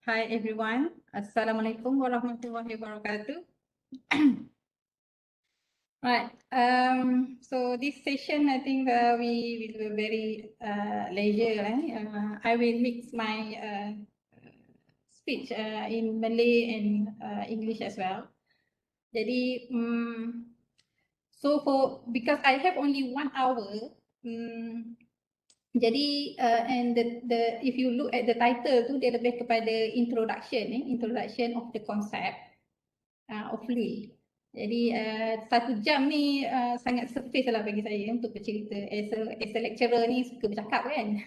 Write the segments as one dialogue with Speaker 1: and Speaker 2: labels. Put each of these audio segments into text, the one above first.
Speaker 1: Hi everyone. Assalamualaikum warahmatullahi wabarakatuh. Right. So this session, I think we will be very leisure. I will mix my speech in Malay and English as well. Jadi, because I have only 1 hour, jadi and if you look at the title tu, dia lebih kepada introduction of the concept of Louis. Jadi 1 jam ni sangat surface lah bagi saya untuk bercerita. As a lecturer ni suka bercakap kan.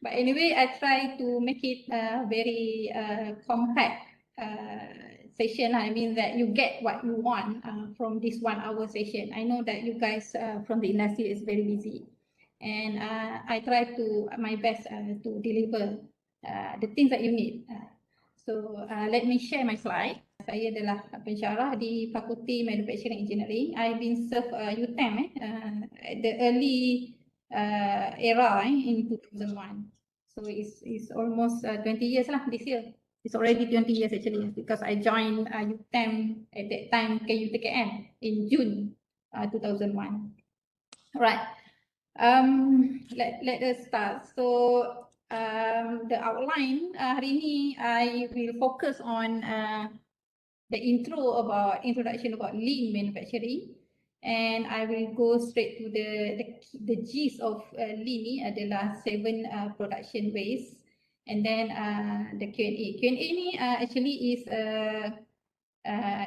Speaker 1: But anyway, I try to make it very compact session. I mean that you get what you want from this 1 hour session. I know that you guys from the industry is very busy. And I try to my best to deliver the things that you need. So let me share my slide. Saya adalah pensyarah di Fakulti Manufacturing Engineering. I've been served UTM at the early era in 2001. So it's almost 20 years lah this year. It's already 20 years actually because I joined UTM at that time KUTKM in June 2001. Right. Let us start. So the outline hari ini I will focus on the introduction about lean manufacturing, and I will go straight to the gist of lean ni adalah 7 production ways, and then the Q&A. Q&A ni actually is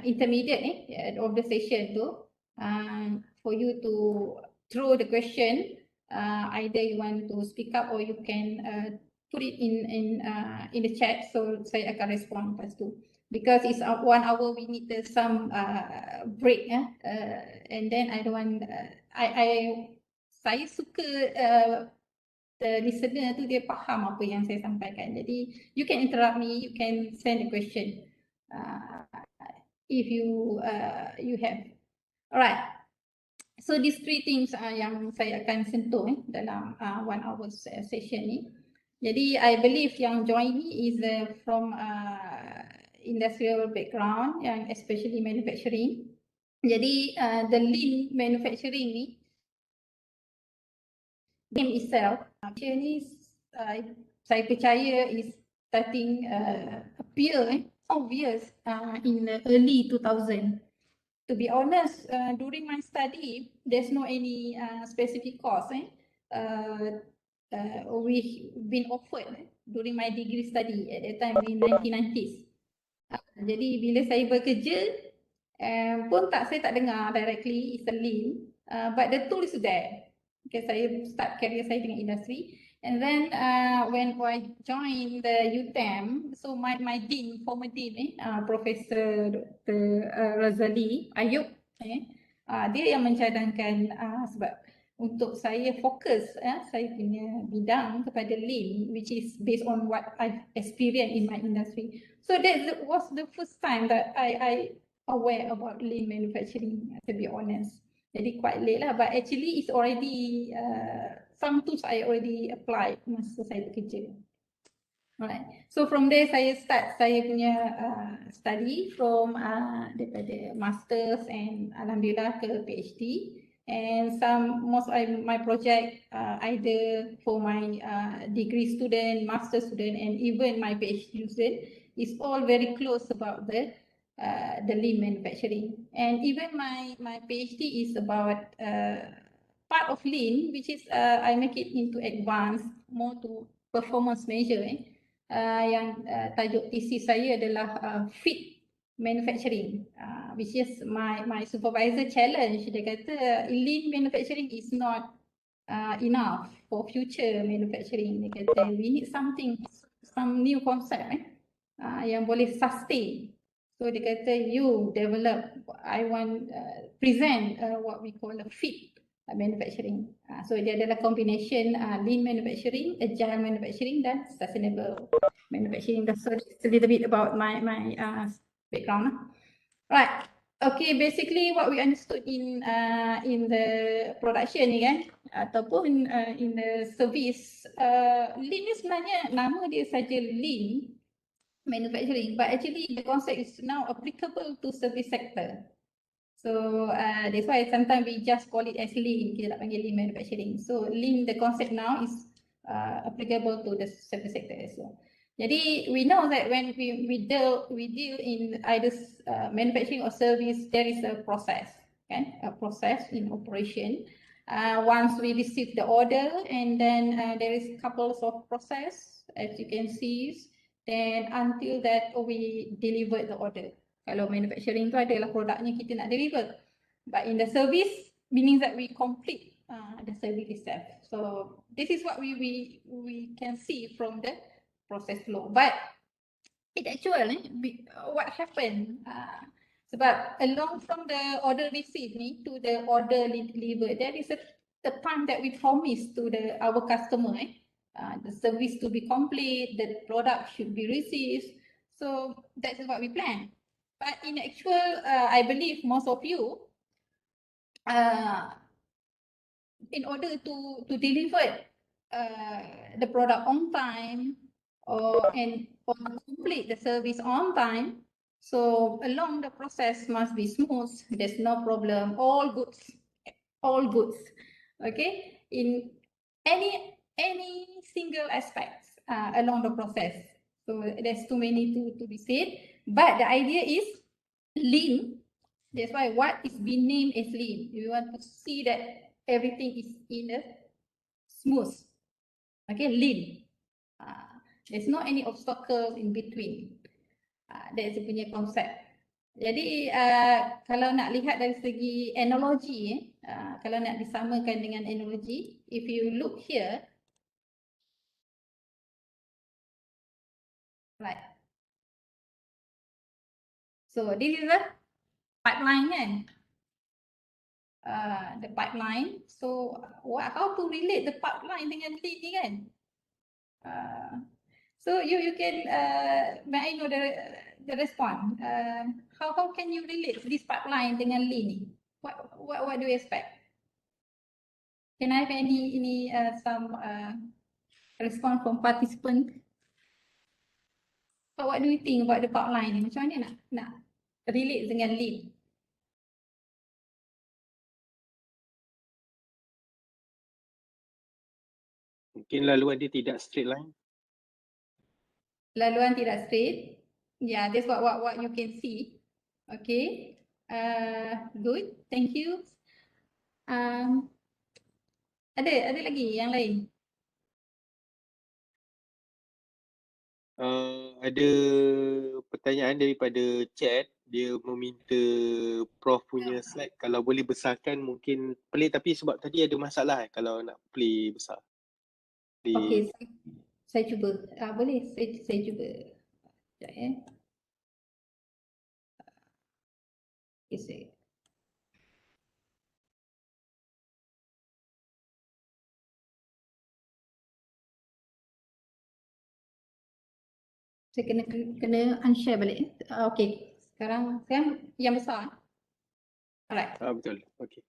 Speaker 1: intermediate of the session tu for you to throw the question. Either you want to speak up or you can put it in the chat, so saya akan respond lepas tu. Because it's 1 hour, we need some break, and then I don't want. Saya suka the listener tu dia faham apa yang saya sampaikan. Jadi you can interrupt me, you can send a question if you have. Alright. So these 3 things yang saya akan sentuh dalam 1 hour session ni. Jadi I believe yang join ni is from industrial background, yang especially manufacturing. Jadi the lean manufacturing ni, name itself, ni saya percaya is starting appear obvious in the early 2000. To be honest, during my study, there's no any specific course we've been offered during my degree study at that time in 1990s. Jadi bila saya bekerja pun saya tak dengar directly is a lean, but the tool is there. Okay, saya start career saya dengan industri, and then when I joined the UTM, so my dean, former dean Profesor Dr. Razali Ayub, dia yang mencadangkan sebab untuk saya fokus saya punya bidang kepada lean, which is based on what I've experienced in my industry. So that was the first time that I aware about lean manufacturing, to be honest. Jadi quite late lah, but actually it's already some tools I already applied masa saya bekerja. Alright, so from there saya start saya punya study from daripada masters and alhamdulillah ke PhD, and most of my project either for my degree student, master student, and even my PhD student is all very close about the lean manufacturing. And even my PhD is about part of lean, which is I make it into advanced, more to performance measure. Yang tajuk thesis saya adalah fit manufacturing, which is my supervisor challenge. Dia kata lean manufacturing is not enough for future manufacturing. Dia kata we need some new concept yang boleh sustain. So dia kata you develop, I want present what we call a fit manufacturing. So dia adalah combination lean manufacturing, agile manufacturing dan sustainable manufacturing. So it's a little bit about my background. Right. Okay, basically what we understood in the production ni kan, ataupun in the service, lean ni sebenarnya nama dia saja lean, manufacturing, but actually the concept is now applicable to service sector. So that's why sometimes we just call it as lean, kita tak panggil lean manufacturing. So lean, the concept now is applicable to the service sector as well. Jadi we know that when we deal in either manufacturing or service, there is a process, kan? A process in operation. Once we receive the order, and then there is couples of process, as you can see, then until that we deliver the order. Kalau manufacturing tu adalah produknya kita nak deliver. But in the service, meaning that we complete the service itself. So this is what we can see from the process flow. But in actual, what happened? Sebab along from the order received to the order delivered, there is a time that we promise to our customer. The service to be complete, the product should be received. So that's what we plan. But in actual, I believe most of you, in order to deliver the product on time or complete the service on time, so along the process must be smooth. There's no problem. All goods. Okay, in any single aspects along the process. So there's too many to be said, but the idea is lean. That's why what is being named as lean. We want to see that everything is in a smooth. Okay, lean. There's no any obstacle in between. That's punya konsep. Jadi kalau nak lihat dari segi analogi, kalau nak disamakan dengan analogi, if you look here, right. So this is the pipeline kan. The pipeline. So how to relate the pipeline dengan lean ni kan? So you can may I know the response. How can you relate this pipeline dengan lean ni? What do you expect? Can I have any some response from participant? So what do you think about the pipeline ni? Macam mana nak relate dengan lean?
Speaker 2: Mungkin laluan dia tidak straight line.
Speaker 1: Laluan tidak straight. Yeah, that's what you can see. Okay. Good. Thank you. Ada lagi yang lain?
Speaker 2: Ada pertanyaan daripada chat. Dia meminta Prof punya slide kalau boleh besarkan mungkin play, tapi sebab tadi ada masalah kalau nak play besar.
Speaker 1: Okay, saya cuba. Boleh saya cuba. Sekejap ya. Okay, saya kena unshare balik. Okay, sekarang yang besar. Alright.
Speaker 2: Betul. Okay.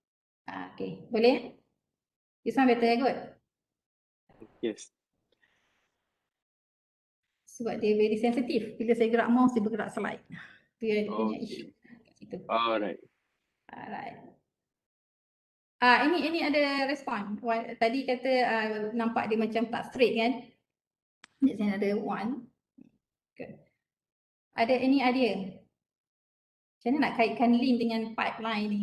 Speaker 1: Okay, boleh? This one better, good?
Speaker 2: Yes.
Speaker 1: Sebab dia very sensitif. Bila saya gerak mouse, dia bergerak slide. Dia punya issue.
Speaker 2: Alright.
Speaker 1: Ini ada respon. Tadi kata nampak dia macam tak straight kan? That's another one. Good. Ada any idea? Macam mana nak kaitkan lean dengan pipeline ni?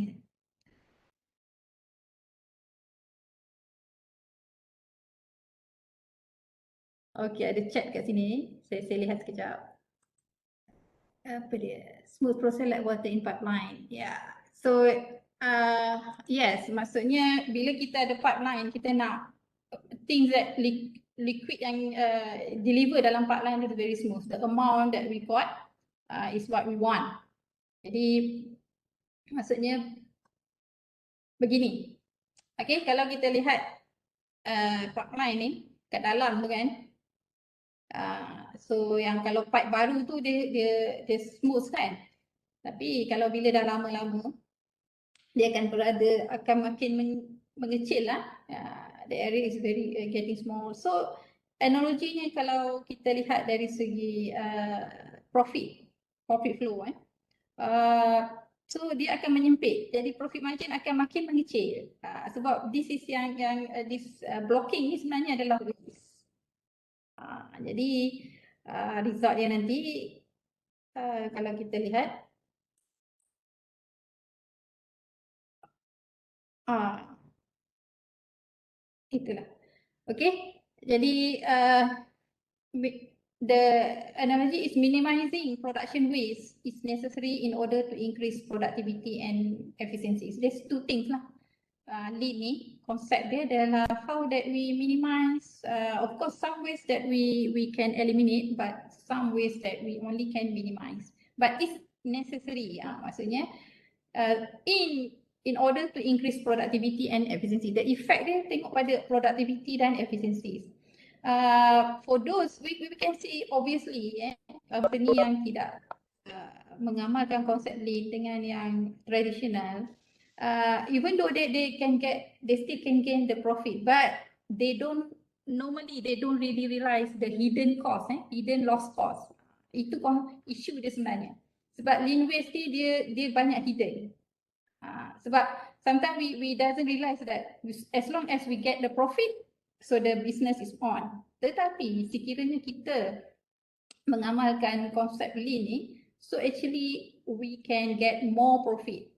Speaker 1: Okay, ada chat kat sini. Saya lihat sekejap. Apa dia? Smooth process like water in pipeline. Yeah. So, yes, maksudnya bila kita ada pipeline, kita nak things that liquid yang deliver dalam pipeline is very smooth. The amount that we got is what we want. Jadi, maksudnya begini. Okay, kalau kita lihat pipeline ni kat dalam tu kan. So yang kalau pipe baru tu dia smooth kan. Tapi kalau bila dah lama-lama dia akan makin mengecil lah. The area is very getting small. So analoginya kalau kita lihat dari segi profit flow so dia akan menyempit, jadi profit margin akan makin mengecil sebab this is this blocking ni sebenarnya adalah waste. Jadi result dia nanti kalau kita lihat itulah. Okay, jadi the analogy is minimizing production waste is necessary in order to increase productivity and efficiencies. There's two things lah. Lean ni, konsep dia adalah how that we minimize, of course some waste that we can eliminate, but some waste that we only can minimize. But it's necessary, maksudnya in order to increase productivity and efficiency. The effect dia tengok pada productivity dan efficiencies. For those, we can see obviously company yang tidak mengamalkan konsep lean dengan yang traditional, even though they still can gain the profit, but they don't really realize the hidden cost, hidden loss cost. Itu isu dia sebenarnya. Sebab lean waste ni dia banyak hidden. Sebab sometimes we doesn't realize that as long as we get the profit, so the business is on. Tetapi sekiranya kita mengamalkan konsep lean ni, so actually we can get more profit.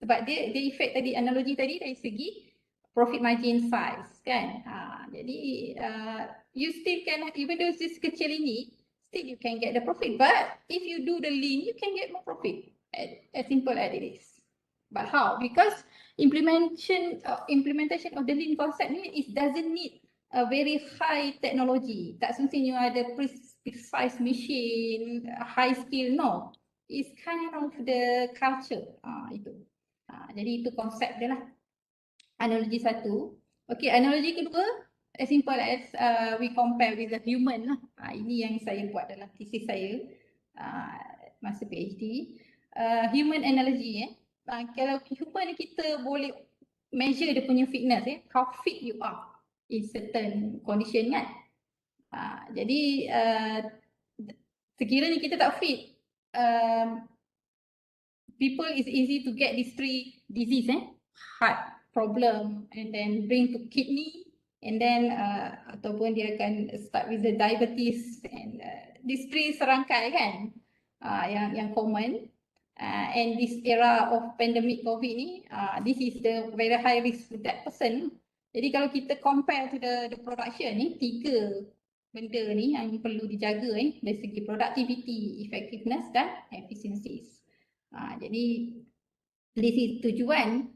Speaker 1: Sebab dia effect tadi, analogi tadi dari segi profit margin size kan. Jadi you still can, even though this kecil ini, still you can get the profit. But if you do the lean, you can get more profit. As simple as it is. But how? Because implementation of the lean concept ni, it doesn't need a very high technology. Tak semestinya ada precise machine, high skill, no. It's kind of the culture. Itu. Jadi itu konsep dia lah. Analogi satu. Okay, analogi kedua, as simple as we compare with the human lah. Ini yang saya buat dalam thesis saya masa PhD. Human analogy kalau human kita boleh measure dia punya fitness, how fit you are in certain condition kan. Jadi sekiranya kita tak fit, people is easy to get these three disease, heart problem, and then bring to kidney, and then ataupun dia akan start with the diabetes, and these three serangkai kan yang common. And this era of pandemic COVID ni, this is the very high risk to that person. Jadi kalau kita compare to the production ni, tiga benda ni yang perlu dijaga dari segi productivity, effectiveness dan efficiencies. Jadi this is tujuan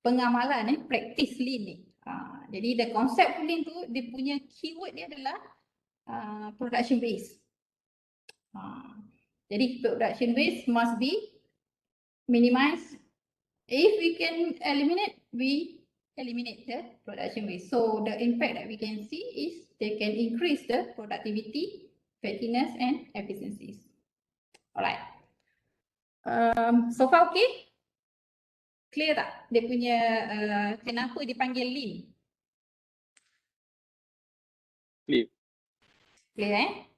Speaker 1: pengamalan practice lean ni. Jadi the concept lean tu, dia punya keyword dia adalah production base. Jadi production waste must be minimized. If we can eliminate, we eliminate the production waste. So the impact that we can see is they can increase the productivity, effectiveness and efficiencies. Alright. So far okay? Clear tak? Dia punya kenapa dipanggil lean?
Speaker 2: Clear.
Speaker 1: Clear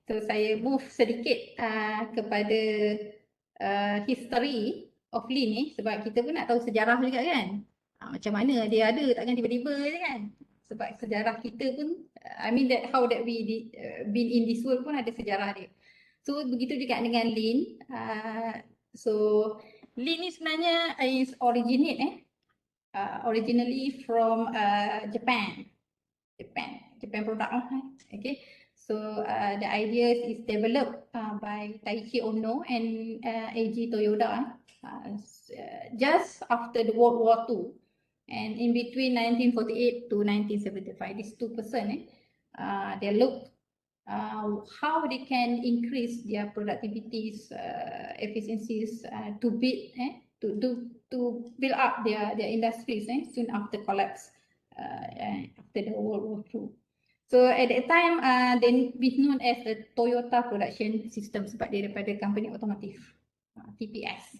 Speaker 1: So saya move sedikit kepada history of lean ni, sebab kita pun nak tahu sejarah juga kan. Macam mana dia ada, takkan tiba-tiba je kan. Sebab sejarah kita pun, I mean that how that we been in this world pun ada sejarah dia. So begitu juga dengan lean. So lean ni sebenarnya is originally from Japan product lah. Okay. So the idea is developed by Taiichi Ohno and Eiji Toyoda just after the World War II, and in between 1948 to 1975, these two person they look how they can increase their productivities, efficiencies to build up their industries soon after collapse after the World War II. So at that time, they be known as the Toyota Production System sebab dia daripada company otomotif, TPS.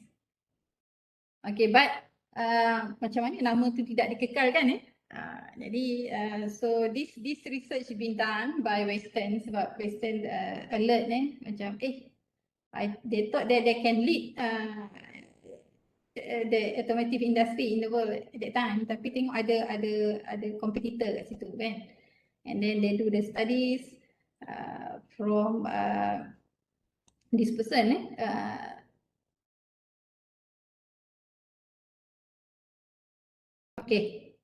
Speaker 1: Okay, but macam mana nama tu tidak dikekalkan Jadi so this research been done by Western, sebab Western alert macam they thought that they can lead the automotive industry in the world at that time, tapi tengok ada competitor kat situ kan, and then they do the studies from this person okay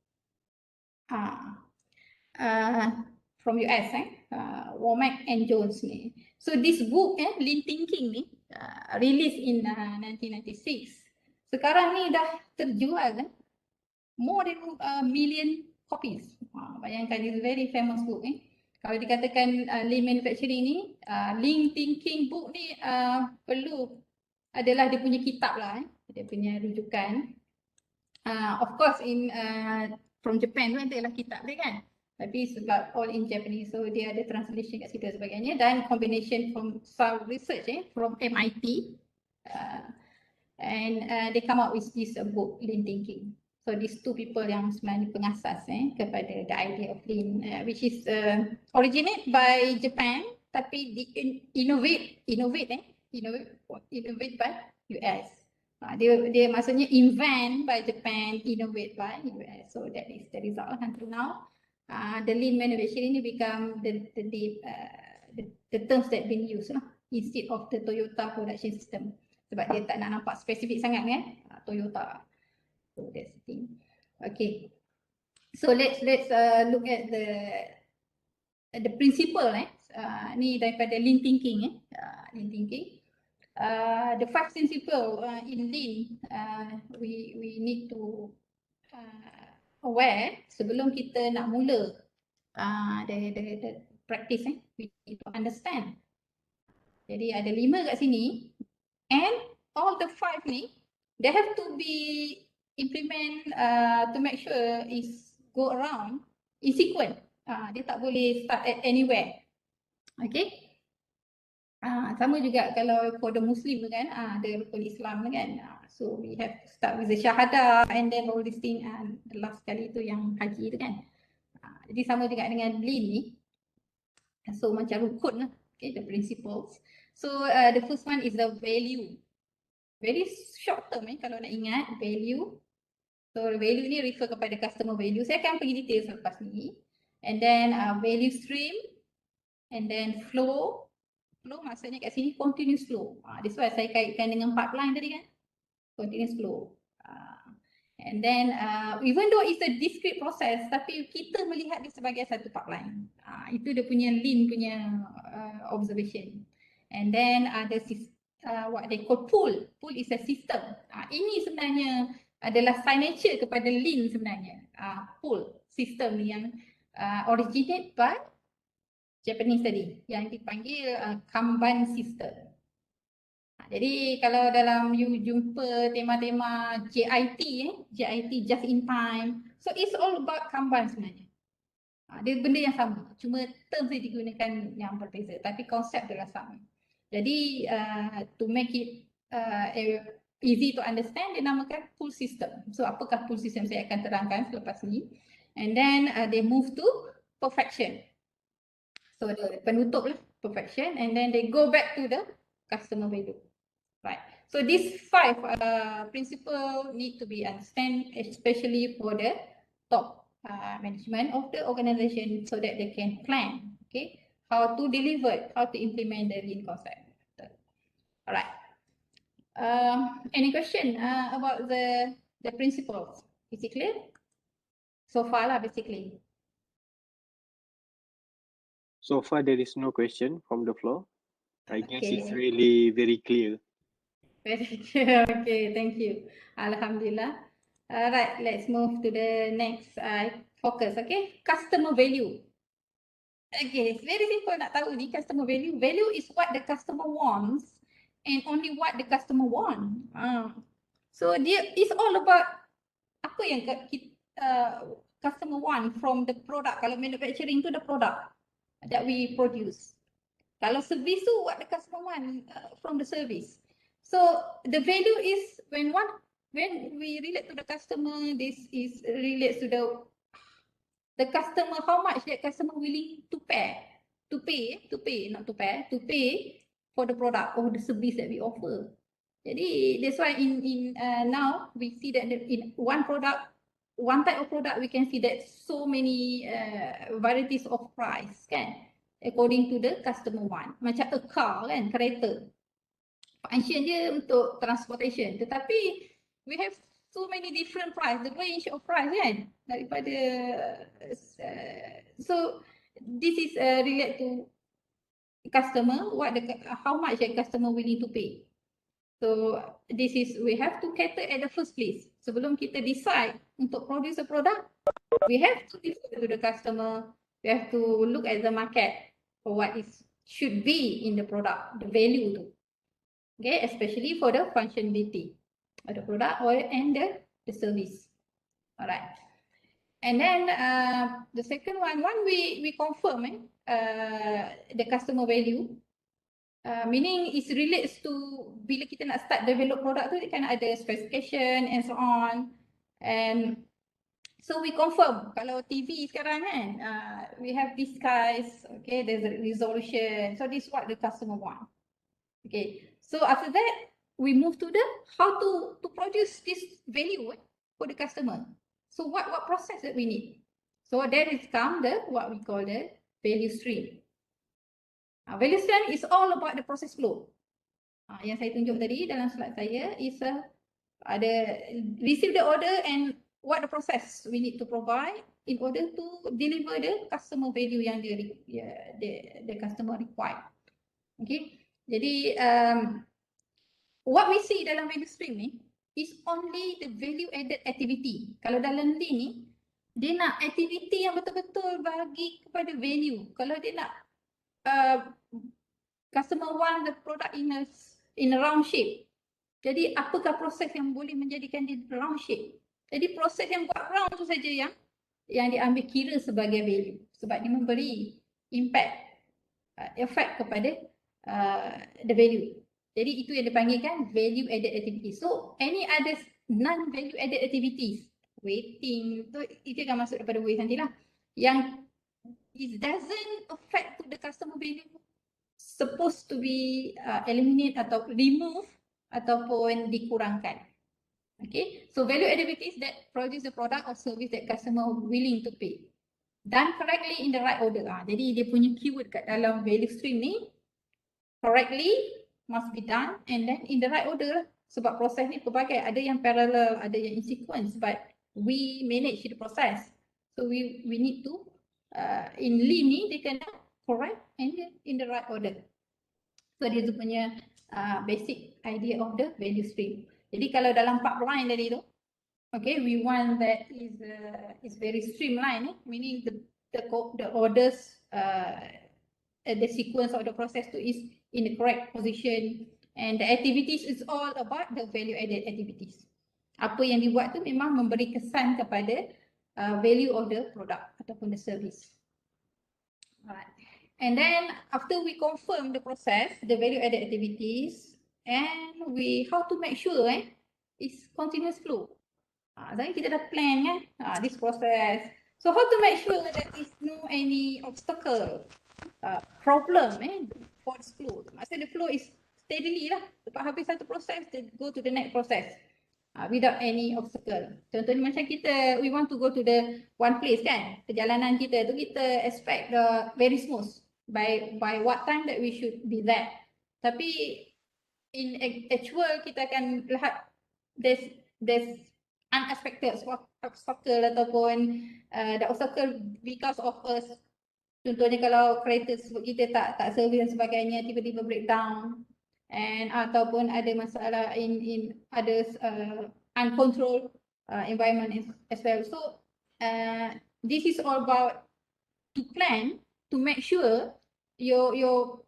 Speaker 1: from US Womack and Jones ni. So this book Lean Thinking ni released in 1996. Sekarang ni dah terjual more than million copies. Bayangkan, it's a very famous book Kalau dikatakan lean manufacturing ni, lean thinking book ni perlu adalah dia punya kitab lah dia punya rujukan. Of course in from Japan tu adalah kitab dia kan, tapi sebab all in Japanese, so dia ada translation kat situ dan sebagainya, dan combination from some research from MIT and they come up with this book Lean Thinking. So these two people yang sebenarnya pengasas kepada the idea of lean, which is originate by Japan, tapi innovate by US. Dia maksudnya invent by Japan, innovate by US. So that is the result until now. The lean manufacturing ini become the terms that been used instead of the Toyota production system. Sebab dia tak nak nampak spesifik sangat kan, Toyota. So that's the thing. Okay. So let's look at the principle ni daripada lean thinking lean thinking. The five principle in lean we need to aware sebelum kita nak mula the practice we need to understand. Jadi ada 5 kat sini, and all the 5 ni they have to be implement to make sure is go around in sequence. Dia tak boleh start at anywhere. Okay. Sama juga kalau for the Muslim kan, the rukun Islam kan. So we have to start with the syahadah and then all this thing, and the last kali tu yang haji tu kan. Jadi sama juga dengan lean ni. So macam rukun lah, okay, the principles. So the first one is the value. Very short term kalau nak ingat, value. So value ni refer kepada customer value. Saya akan pergi detail selepas ni. And then value stream, and then flow. Flow maksudnya kat sini continuous flow. That's why saya kaitkan dengan pipeline tadi kan. Continuous flow. And then even though it's a discrete process, tapi kita melihat dia sebagai satu pipeline. Itu dia punya lean punya observation. And then ada what they call pool. Pool is a system. Ini sebenarnya adalah signature kepada lean sebenarnya. Pool system yang originate by Japanese tadi, yang dipanggil Kanban system. Jadi kalau dalam you jumpa tema-tema JIT, JIT just in time, so it's all about Kanban sebenarnya. Dia benda yang sama, cuma term dia digunakan yang berbeza, tapi konsep adalah sama. Jadi to make it easy to understand, dia namakan pool system. So apakah pool system, saya akan terangkan selepas ni. And then they move to perfection. So the penutup lah, perfection, and then they go back to the customer value. Right. So these 5 principles need to be understood, especially for the top management of the organization, so that they can plan, okay, how to deliver, how to implement the lean concept. All right. Any question about the principles? Is it clear? So far lah, basically.
Speaker 2: So far there is no question from the floor. I guess it's really very clear.
Speaker 1: Very clear. Okay, thank you. Alhamdulillah. Right, let's move to the next focus. Okay, customer value. Okay, it's very simple nak tahu ni customer value. Value is what the customer wants and only what the customer want. So dia is all about apa yang customer want from the product. Kalau manufacturing tu the product that we produce. Kalau service tu what the customer want from the service. So the value is when we relate to the customer, this is relates to the the customer, how much that customer willing to pay, not to pay for the product or the service that we offer. Jadi that's why in now we see that in one product, one type of product, we can see that so many varieties of price kan, according to the customer want. Macam a car kan, kereta. Function dia untuk transportation, tetapi we have so many different price, the range of price kan, daripada so this is relate to customer, how much that customer willing to pay. So this is, we have to cater at the first place. Sebelum kita decide untuk produce a product, we have to listen to the customer, we have to look at the market for what is should be in the product, the value tu. Okay, especially for the functionality of the product and the service. Alright. And then the second one we confirm the customer value. Meaning it relates to bila kita nak start develop product tu, kan ada specification and so on. And so we confirm kalau TV sekarang kan, we have this size, okay, there's a resolution. So this is what the customer want. Okay, so after that we move to the how to produce this value for the customer. So what process that we need? So there is come the what we call the value stream. Value stream is all about the process flow. Yang saya tunjuk tadi dalam slide saya is ada receive the order and what the process we need to provide in order to deliver the customer value yang the customer require. Okay, jadi what we see dalam value stream ni is only the value added activity. Kalau dalam lean ni, dia nak activity yang betul-betul bagi kepada value. Kalau dia nak customer want the product in a round shape. Jadi apakah proses yang boleh menjadikan dia round shape? Jadi proses yang buat round tu saja yang diambil kira sebagai value, sebab dia memberi impact, effect kepada the value. Jadi itu yang dipanggilkan value added activities. So any other non value added activities, waiting tu itu akan masuk daripada waste nantilah, yang it doesn't affect to the customer value, supposed to be eliminate atau remove ataupun dikurangkan. Okay, so value activities that produce the product or service that customer willing to pay, done correctly in the right order. Jadi dia punya keyword kat dalam value stream ni, correctly must be done and then in the right order. Sebab proses ni pelbagai, ada yang parallel, ada yang in sequence, but we manage the process. So we need to in lean ni dia kena correct and in the right order. So dia tu punya basic idea of the value stream. Jadi kalau dalam pipeline tadi tu, okay, we want that is very streamlined, meaning the orders, the sequence of the process tu is in the correct position, and the activities is all about the value added activities. Apa yang dibuat tu memang memberi kesan kepada value of the product ataupun the service. Alright. And then after we confirm the process, the value added activities, and we how to make sure is continuous flow. Jadi kita dah plan this process. So how to make sure that there is no any obstacle, problem for this flow. Maksudnya the flow is steadily lah. Lepas habis satu proses, they go to the next process without any obstacle. Contohnya macam kita, we want to go to the one place kan. Perjalanan kita tu kita expect the very smooth. By what time that we should be there. Tapi in actual kita akan lihat there's unexpected obstacle ataupun the obstacle because of us. Contohnya kalau kereta kita tak service dan sebagainya, tiba-tiba breakdown, and ataupun ada masalah in other uncontrolled environment as well. So this is all about to plan to make sure your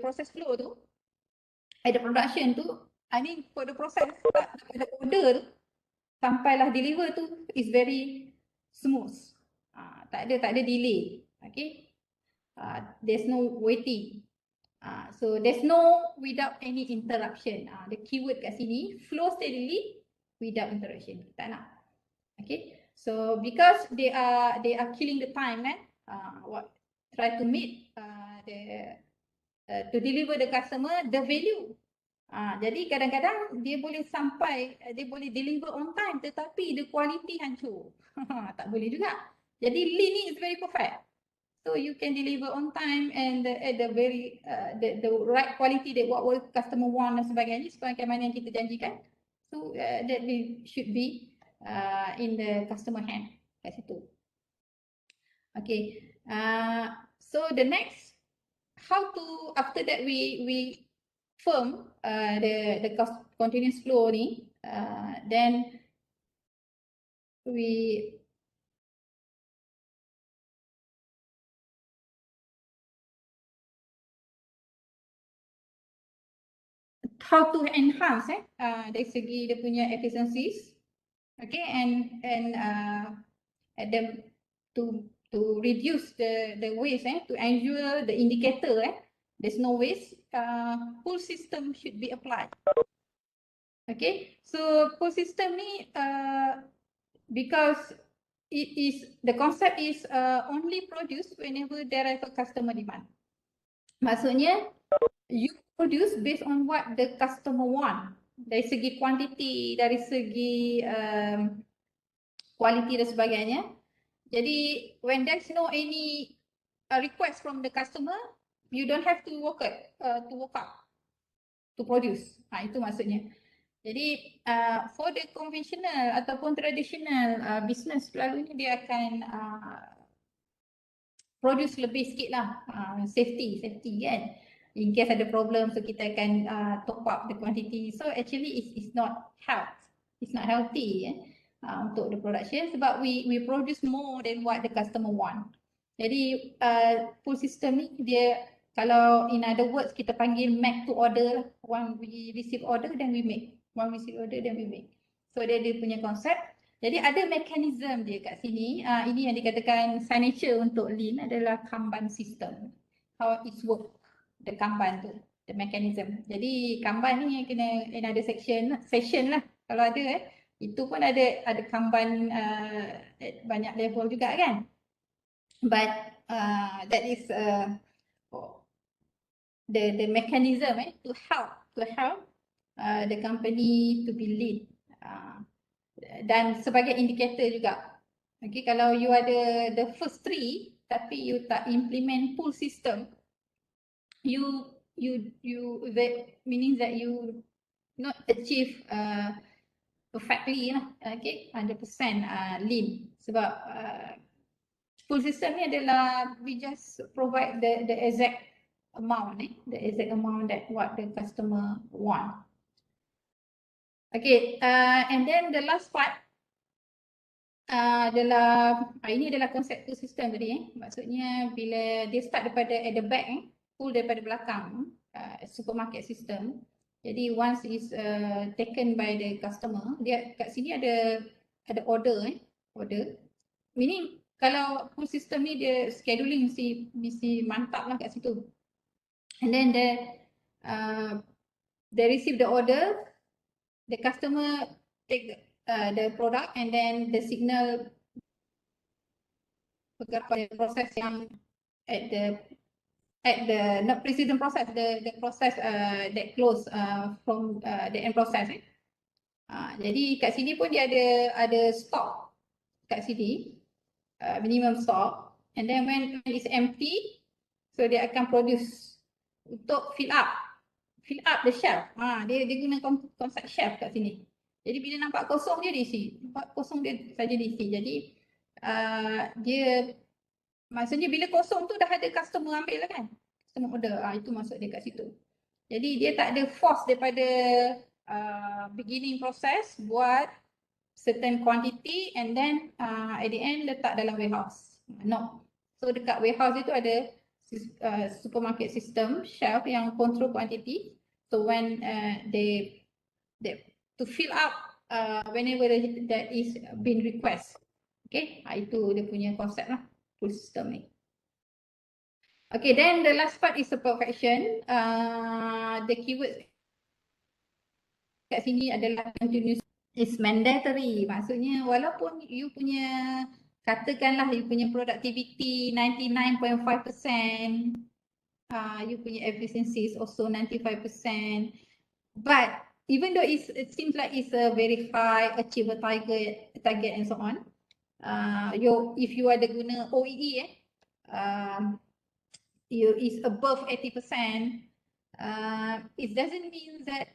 Speaker 1: process flow tu, ada production tu, I mean for the process ada order tu sampailah deliver tu is very smooth. Tak ada delay. Okay, there's no waiting. So there's no without any interruption. The keyword kat sini, flow steadily without interruption. Tak nak. Okay, So because they are killing the time kan, try to meet to deliver the customer the value. Jadi kadang-kadang dia boleh sampai, dia boleh deliver on time tetapi the quality hancur. Tak boleh juga. Jadi lean ni is very perfect. So you can deliver on time and at the very the right quality that what customer want dan sebagainya, sebagaimana yang kita janjikan. So that should be in the customer hand kat situ. Okay. So the next, how to, after that we firm the continuous flow ni, then we how to enhance dari segi dia punya efficiencies, okay, and then to reduce the waste, to ensure the indicator there's no waste, pull system should be applied. Okay, so pull system ni because the concept is only produced whenever there is a customer demand. Maksudnya you produce based on what the customer want, dari segi quantity, dari segi quality dan sebagainya. Jadi when there's no any request from the customer, you don't have to work up to produce. Itu maksudnya. Jadi for the conventional ataupun traditional business, selalunya dia akan produce lebih sikit lah, safety kan. In case ada problem, so kita akan top up the quantity. So actually it's not healthy untuk the production, sebab we produce more than what the customer want. Jadi pull system ni dia, kalau in other words kita panggil make to order. When we receive order then we make. So dia punya konsep. Jadi ada mekanisme dia kat sini. Ini yang dikatakan signature untuk lean adalah Kanban system. How it work, the Kanban tu, the mechanism. Jadi Kanban ni kena ada session lah kalau ada itu pun ada Kanban banyak level juga kan. But that is the mechanism to help the company to be lean. Dan sebagai indikator juga. Okay, kalau you ada the first three tapi you tak implement full system, that meaning that you not achieve perfectly lah, okay, 100% lean. Sebab full system ni adalah we just provide the exact amount, that what the customer want. Okay, and then the last part adalah, ini adalah konsep full system tadi. Maksudnya bila dia start daripada at the back, full daripada belakang, supermarket system. Jadi once is taken by the customer, dia kat sini ada order. Meaning kalau full system ni dia scheduling mesti mantap lah kat situ. And then they receive the order, the customer take the product, and then the signal bergerak pada proses yang at the not preceding process, the process that close from the end process. Jadi kat sini pun dia ada stock kat sini, minimum stock, and then when it's empty, so dia akan produce untuk fill up the shelf. Dia guna konsep shelf kat sini. Jadi bila nampak kosong dia diisi, nampak kosong dia saja diisi. Jadi dia maksudnya bila kosong tu dah ada customer ambil lah kan, customer order. Itu maksud dia kat situ. Jadi dia tak ada force daripada beginning process buat certain quantity and then at the end letak dalam warehouse. No. So dekat warehouse itu ada supermarket system shelf yang control quantity. So when they to fill up whenever that is been request. Okay, itu dia punya konsep lah, full system ni. Okay, then the last part is the perfection. The keywords kat sini adalah continuous It's mandatory. Maksudnya walaupun you punya, katakanlah you punya productivity 99.5%, you punya efficiency is also 95%, but even though it seems like it's a very high achieve a target and so on, if you ada guna OEE, you is above 80%, it doesn't mean that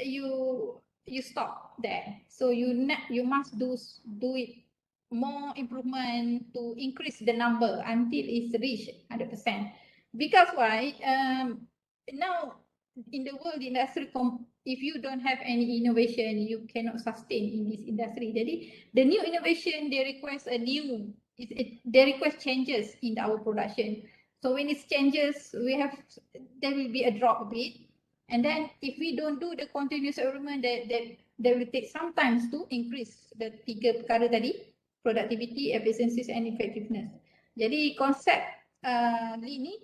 Speaker 1: you stop there. So you must do it more improvement to increase the number until it's reached 100%. Because why? Now in the world industry, if you don't have any innovation, you cannot sustain in this industry. Jadi the new innovation, they request they request changes in our production. So when it changes, there will be a drop a bit. And then if we don't do the continuous improvement, that will take some time to increase the tiga perkara tadi, productivity, efficiencies and effectiveness. Jadi konsep Lean ni,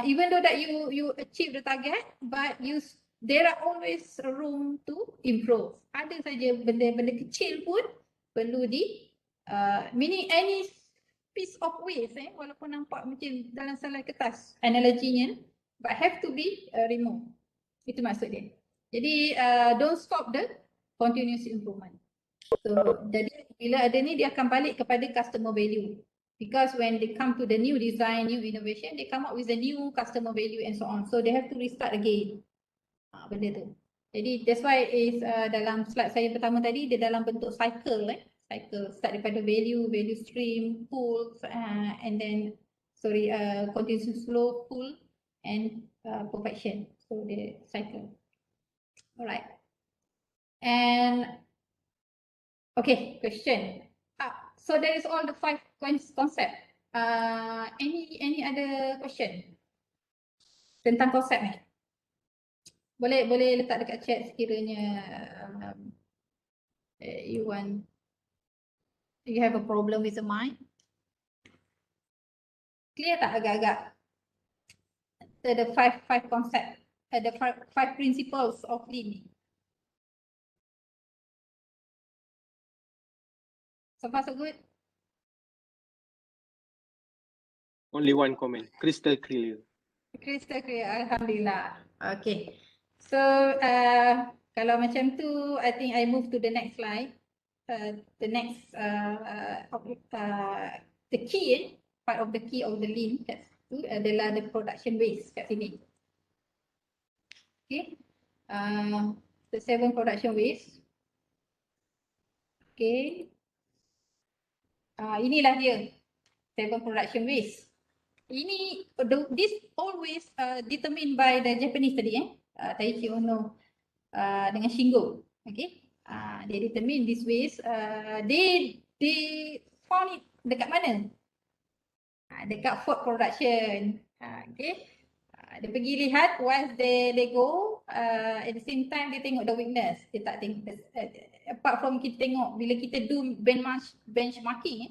Speaker 1: even though that you achieve the target, but there are always room to improve. Ada saja benda-benda kecil pun perlu meaning any piece of waste, walaupun nampak macam dalam selai kertas analoginya, but have to be removed. Itu maksud dia. Jadi don't stop the continuous improvement. So jadi bila ada ni, dia akan balik kepada customer value. Because when they come to the new design, new innovation, they come up with the new customer value and so on. So they have to restart again. Benda tu. Jadi that's why is dalam slide saya pertama tadi, dia dalam bentuk cycle. Cycle start daripada value stream, pull, and then continuous flow, pull and perfection. So the cycle. Alright. And okay, question. So that is all the 5 concept. Any other question tentang konsep ni? Boleh letak dekat chat sekiranya you have a problem with the mind. Clear tak agak-agak? The 5 concept, the 5 principles of Lean. So far so good?
Speaker 2: Only one comment. Crystal clear.
Speaker 1: Crystal clear, alhamdulillah. Okay. So kalau macam tu, I think I move to the next slide. The next the key, part of the key of the Lean adalah the production waste kat sini. Okay. The 7 production waste. Okay. Inilah dia 7 production waste. This always determined by the Japanese tadi, Taiichi Ohno dengan Shingo. Okay. They determine this waste. They found it dekat mana? Dekat food production. Okay. Dia pergi lihat, once they go, at the same time dia tengok the weakness. Dia tak tengok, apart from kita tengok, bila kita do benchmarking,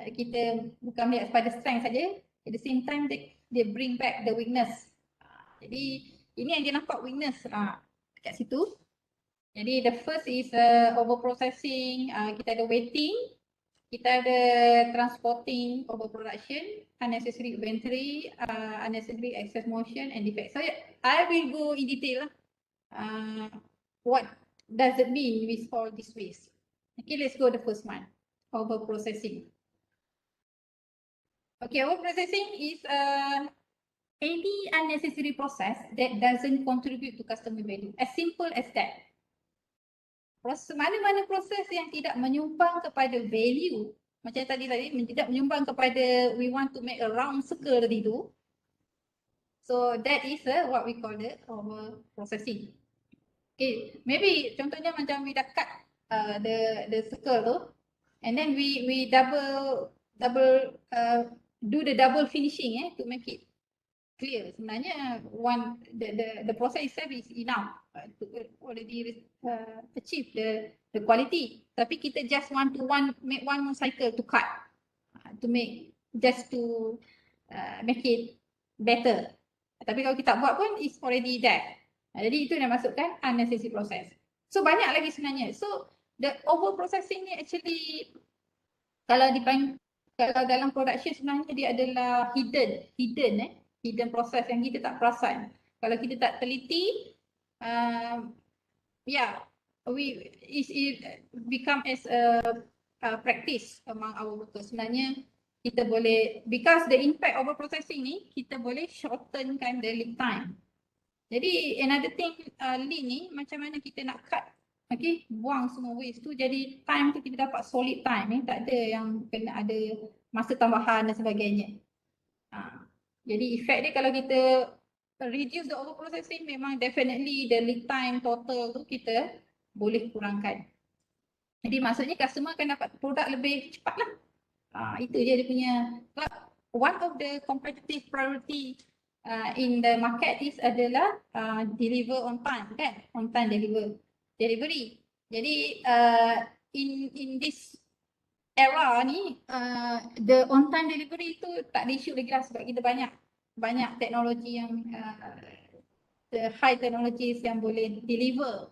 Speaker 1: kita bukan melihat pada strength saja, at the same time they bring back the weakness. Jadi ini yang dia nampak weakness dekat situ. Jadi the first is overprocessing, kita ada waiting, kita ada transporting, overproduction, unnecessary inventory, unnecessary excess motion and defect. So I will go in detail what does it mean with all this waste. Okay, let's go the first one, overprocessing. Okay, overprocessing is any unnecessary process that doesn't contribute to customer value. As simple as that. Mana-mana proses yang tidak menyumbang kepada value, macam tadi tidak menyumbang kepada we want to make a round circle tadi tu. So that is what we call the overprocessing. Okay, maybe contohnya macam we dah cut the circle tu, and then we double do the double finishing to make it clear. Sebenarnya the process itself is enough to already achieve the quality. Tapi kita just want to make one more cycle to cut, to make it better. Tapi kalau kita buat pun it's already there. Jadi itu yang masukkan unnecessary process. So banyak lagi sebenarnya. So the over processing ni actually kalau dalam production sebenarnya dia adalah hidden process yang kita tak perasan. Kalau kita tak teliti, yeah, it become as a practice among our workers. Sebenarnya kita boleh, because the impact over processing ni, kita boleh shortenkan the lead time. Jadi another thing lean ni macam mana kita nak cut, okay, buang semua waste tu, jadi time tu kita dapat solid time, tak ada yang kena ada masa tambahan dan sebagainya. Jadi effect dia kalau kita reduce the over processing, memang definitely the lead time total tu kita boleh kurangkan. Jadi maksudnya customer akan dapat produk lebih cepat lah. Itu je dia punya. One of the competitive priority in the market is adalah deliver on time, kan? On time delivery. Jadi in this era ni the on time delivery tu tak ada isu lagi lah, sebab kita banyak teknologi yang the high technologies yang boleh deliver.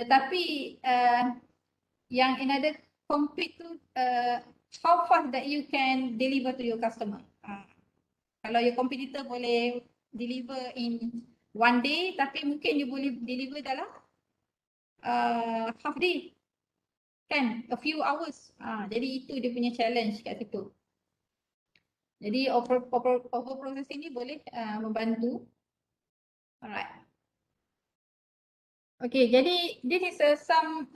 Speaker 1: Tetapi yang another compete tu how fast that you can deliver to your customer. Kalau your competitor boleh deliver in one day, tapi mungkin you boleh deliver dalam half day, kan, a few hours. Jadi itu dia punya challenge kat situ. Jadi over processing ni boleh membantu. Alright. Okay, jadi this is some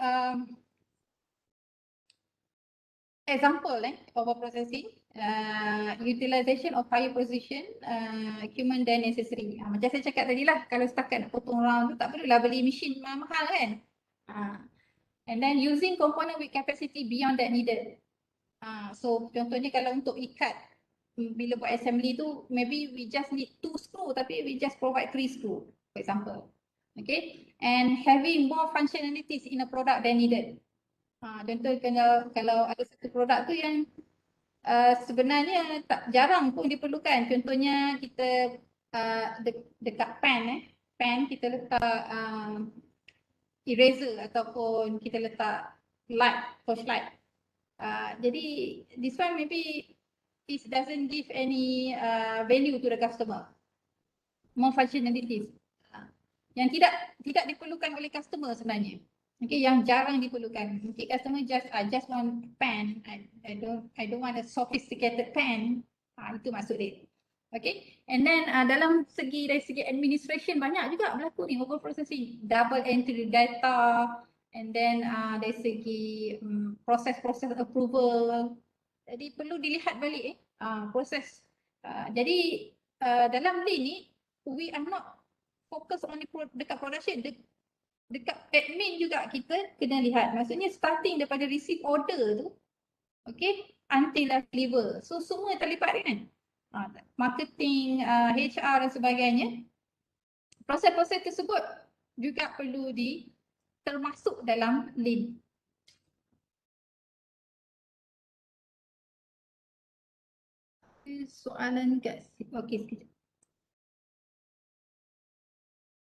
Speaker 1: example over processing. Utilization of higher precision equipment than necessary. Macam saya cakap tadi lah, kalau setakat nak potong round tu tak perlulah beli mesin mahal kan. And then using component with capacity beyond that needed. So contohnya kalau untuk ikat, bila buat assembly tu, maybe we just need 2 screw tapi we just provide 3 screw, for example. Okay, and having more functionalities in a product than needed. Contoh kalau ada satu produk tu yang sebenarnya jarang pun diperlukan. Contohnya kita dekat pen kita letak eraser ataupun kita letak torchlight. Jadi this one maybe it doesn't give any value to the customer. More functionalities yang tidak diperlukan oleh customer sebenarnya. Okay, yang jarang diperlukan. Okay, customer just want pen. I don't want a sophisticated pen. Itu maksud dia. Okay, and then dari segi administration banyak juga berlaku ni over processing, double entry data, and then dari segi proses approval. Jadi perlu dilihat balik proses. Jadi dalam lean ni we are not focus on dekat production, dekat admin juga kita kena lihat. Maksudnya starting daripada receive order tu, okay, until deliver. So semua terlibat kan. Marketing, HR dan sebagainya. Proses-proses tersebut juga perlu termasuk dalam lean. Soalan kat sini. Okay, sekejap.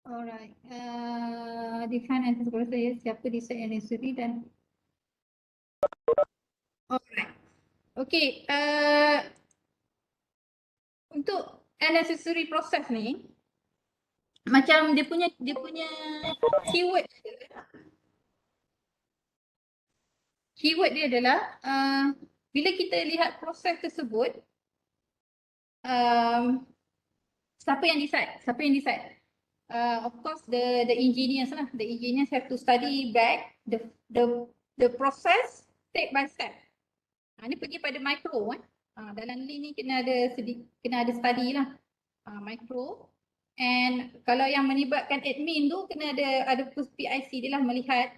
Speaker 1: Alright, define and proses siapa decide yang necessary dan alright. Okay, untuk unnecessary process ni macam dia punya keyword dia adalah bila kita lihat proses tersebut, siapa yang decide? Of course the engineers lah. The engineers have to study back the process step by step. Ini pergi pada micro dalam lean ni kena ada study lah, micro. And kalau yang melibatkan admin tu kena ada PIC dia lah, melihat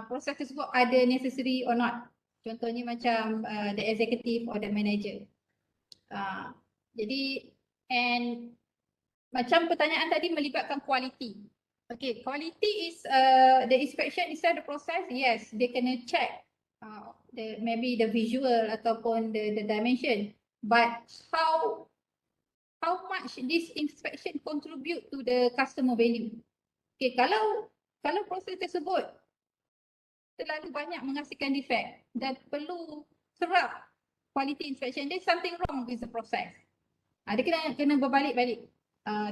Speaker 1: proses tersebut ada necessary or not. Contohnya macam the executive or the manager. Jadi and macam pertanyaan tadi melibatkan quality. Okay, quality is the inspection inside the process. Yes, they kena check maybe the visual ataupun the dimension. But how much this inspection contribute to the customer value? Okay, kalau Kalau proses tersebut terlalu banyak menghasilkan defect dan perlu serap quality inspection, there's something wrong with the process. Dia kena berbalik-balik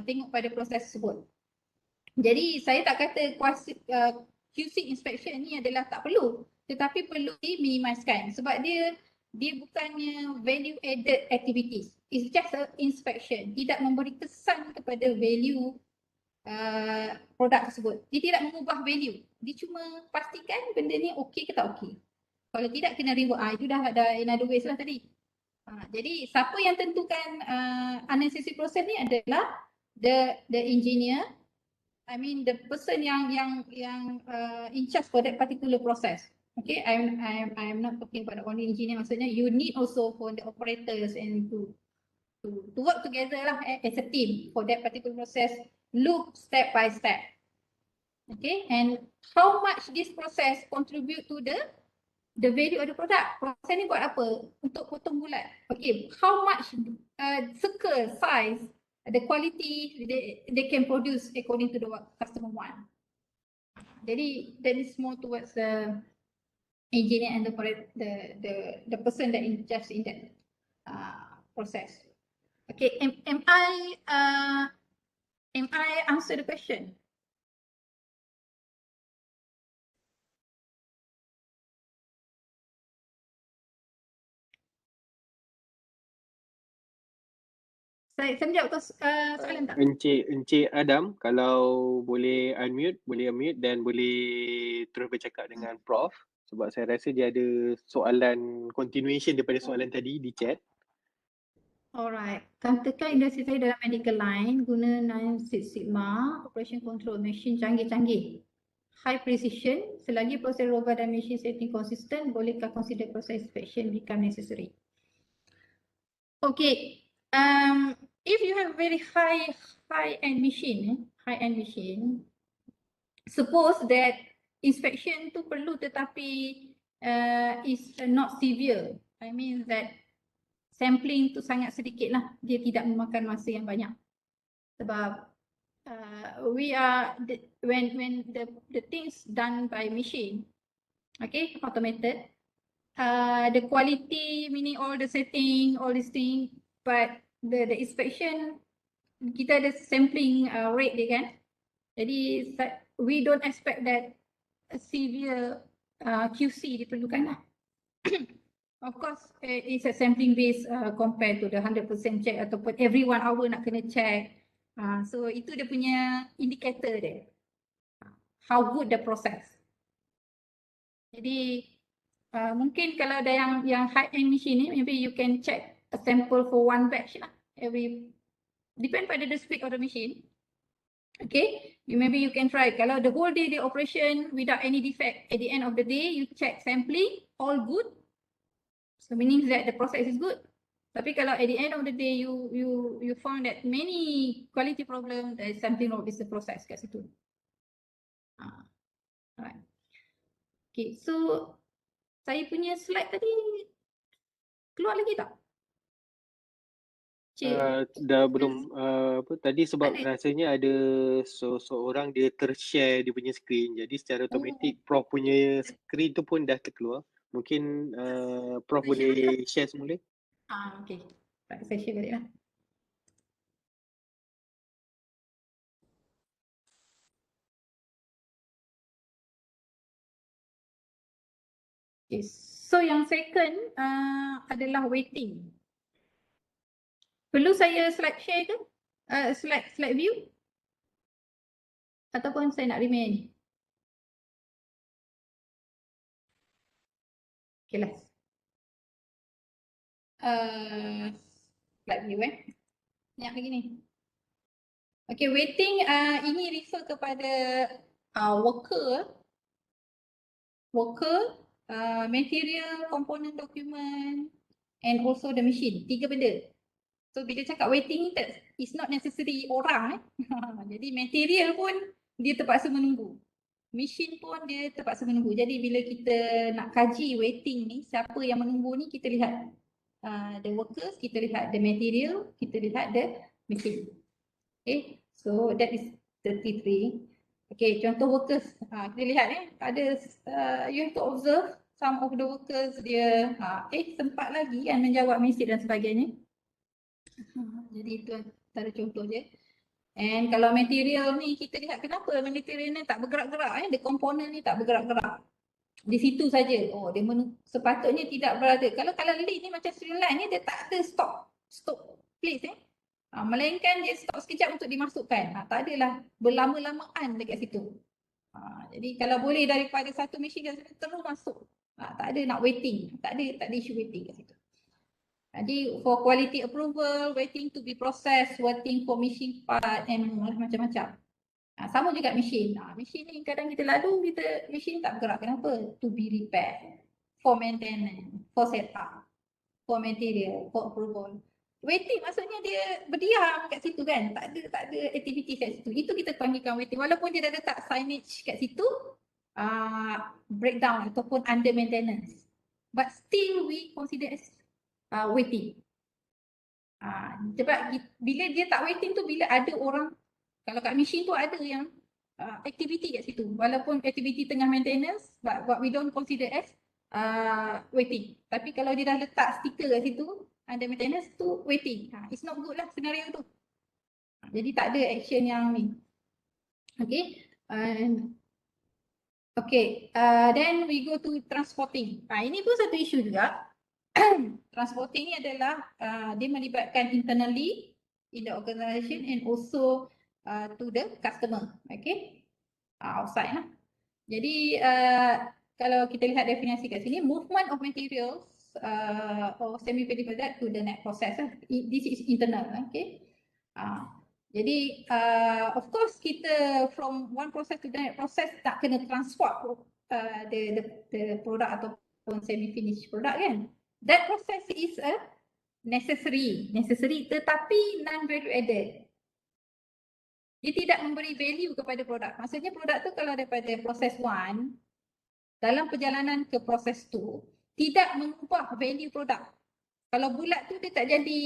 Speaker 1: tengok pada proses tersebut. Jadi saya tak kata QC inspection ni adalah tak perlu, tetapi perlu diminimizkan sebab dia bukannya value added activities. It's just a inspection, tidak memberi kesan kepada value produk tersebut. Dia tidak mengubah value, dia cuma pastikan benda ni okey ke tak okey. Kalau tidak kena reward. Itu dah ada another ways lah tadi. Jadi siapa yang tentukan unnecessary process ni adalah the engineer, I mean the person yang in charge for that particular process. Okay, I'm not talking about only engineer. Maksudnya you need also for the operators and to work together lah as a team for that particular process. Look step by step. Okay, and how much this process contribute to the value of the product. Proses ni buat apa? Untuk potong bulat. Okay, how much circle size, the quality they can produce according to the what customer want. Jadi that is more towards the engineer and the person that in charge in that process. Okay, am I answer the question? Saya menjawab soalan tak?
Speaker 2: Encik Adam, kalau boleh unmute dan boleh terus bercakap dengan Prof, sebab saya rasa dia ada soalan continuation daripada soalan tadi di chat.
Speaker 1: Alright, katakan industri saya dalam medical line guna 9 Six Sigma operation control machine canggih-canggih, high precision. Selagi proses robot dan machine setting konsisten, bolehkah consider proses inspection become necessary? Okay, if you have very high-end machine, suppose that inspection tu perlu tetapi is not severe. I mean that sampling tu sangat sedikit lah, dia tidak memakan masa yang banyak. Sebab when the things done by machine, okay, automated, the quality, meaning all the setting, all these things, but the inspection, kita ada sampling rate dia kan. Jadi we don't expect that a severe QC diperlukan lah. Of course, it's a sampling base compared to the 100% check ataupun every 1 hour nak kena check. So itu dia punya indicator dia. How good the process. Jadi mungkin kalau ada yang high-end machine ni, maybe you can check a sample for one batch lah. Depend pada the speed of the machine. Okay, maybe you can try. Kalau the whole day the operation without any defect, at the end of the day you check sampling, all good. So meaning that the process is good. Tapi kalau at the end of the day you found that many quality problem, there is something wrong with the process kat situ. Alright. Okay, so saya punya slide tadi keluar lagi tak?
Speaker 2: Dah belum tadi sebab rasanya ada seorang dia tershare dia punya screen, jadi secara automatik Prof punya screen tu pun dah terkeluar. Mungkin Prof boleh share semula.
Speaker 1: Okay, saya share balik lah. Okay, so yang second adalah waiting. Perlu saya slide share ke? Slide view? Ataupun saya nak remain? Okay lah. Slide view Banyak lagi ni. Okay, waiting ini refer kepada worker, material, component document and also the machine. 3 benda. So bila cakap waiting, that is not necessary orang. Jadi material pun dia terpaksa menunggu. Machine pun dia terpaksa menunggu. Jadi bila kita nak kaji waiting ni, siapa yang menunggu ni, kita lihat the workers, kita lihat the material, kita lihat the machine. Okay, so that is 33. Okay, contoh workers. Kita lihat ada you have to observe some of the workers dia sempat lagi kan menjawab mesej dan sebagainya. Jadi itu antara contoh je. And kalau material ni kita lihat kenapa material ni tak bergerak-gerak the komponen ni tak bergerak-gerak. Di situ saja. Oh, dia sepatutnya tidak berada. Kalau lead ni macam streamline ni dia tak ada stop place melainkan dia stop sekejap untuk dimasukkan. Tak adalah berlama-lamaan dekat situ. Jadi kalau boleh daripada satu mesin terus masuk. Tak ada nak waiting. Tak ada issue waiting kat situ. Jadi for quality approval, waiting to be processed, waiting for machine part and macam-macam. Sama juga mesin. Mesin ni kadang kita lalu, mesin tak bergerak. Kenapa? To be repaired, for maintenance, for setup, for material, for approval. Waiting maksudnya dia berdiam kat situ kan. Tak ada aktiviti kat situ. Itu kita panggilkan waiting. Walaupun dia dah letak signage kat situ, breakdown ataupun under maintenance. But still we consider as waiting. Sebab bila dia tak waiting tu bila ada orang, kalau kat mesin tu ada yang aktiviti kat situ. Walaupun aktiviti tengah maintenance, but what we don't consider as waiting. Tapi kalau dia dah letak stiker kat situ, under maintenance tu waiting. It's not good lah senario tu. Jadi tak ada action yang ni. Okay. Then we go to transporting. Ini pun satu isu juga. Transporting ni adalah dia melibatkan internally in the organisation and also to the customer. Okay. Outside lah. Jadi kalau kita lihat definisi kat sini, movement of materials or semi-finished product to the next process. This is internal. Okay. Jadi of course kita from one process to the next process tak kena transport the product ataupun semi-finished product kan. That process is a necessary tetapi non-value added. Dia tidak memberi value kepada produk. Maksudnya produk tu kalau daripada proses 1 dalam perjalanan ke proses 2 tidak mengubah value produk. Kalau bulat tu dia tak jadi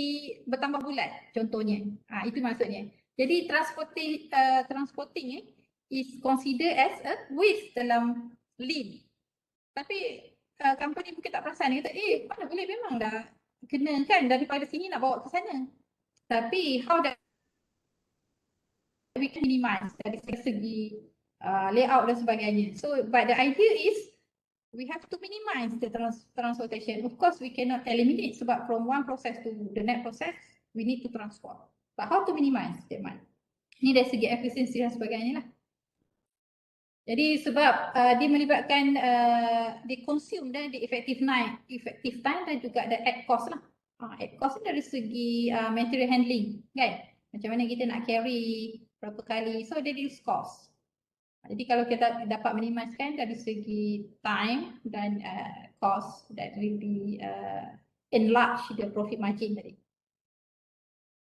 Speaker 1: bertambah bulat contohnya. Itu maksudnya. Jadi transporting is considered as a waste dalam lean. Tapi company mungkin tak perasan, dia kata mana boleh, memang dah kena kan daripada sini nak bawa ke sana. Tapi how that we can minimize dari segi layout dan sebagainya. So but the idea is we have to minimize the transportation. Of course we cannot eliminate sebab from one process to the next process we need to transport. But how to minimize that one? Ini dari segi efisiensi dan sebagainya lah. Jadi sebab dia melibatkan dia consume dan the effective time dan juga the add cost lah. Add cost dari segi material handling kan. Macam mana kita nak carry berapa kali. So dia reduce cost. Jadi kalau kita dapat minimizekan dari segi time dan cost, that will be enlarge the profit margin tadi.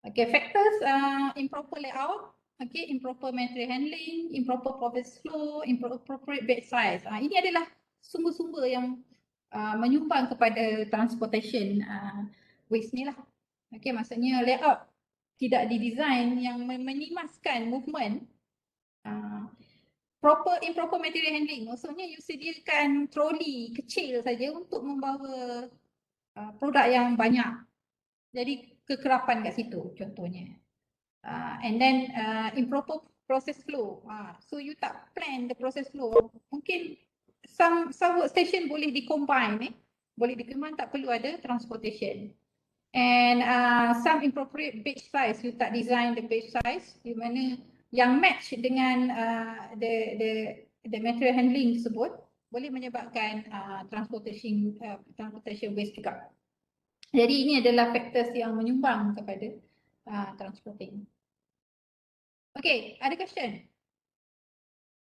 Speaker 1: Okay, factors improper layout. Okay, improper material handling, improper process flow, inappropriate bed size. Ini adalah sumber-sumber yang menyumbang kepada transportation waste ni lah. Okay, maksudnya layout tidak didesign yang menimaskan movement. Improper material handling, maksudnya you sediakan troli kecil saja untuk membawa produk yang banyak. Jadi kekerapan kat situ contohnya. And then improper process flow. So you tak plan the process flow. Mungkin some workstation boleh di-combine boleh di-combine, tak perlu ada transportation. And some inappropriate batch size, you tak design the batch size di mana yang match dengan the material handling tersebut boleh menyebabkan transportation waste juga. Jadi ini adalah factors yang menyumbang kepada transporting. Okay, ada question?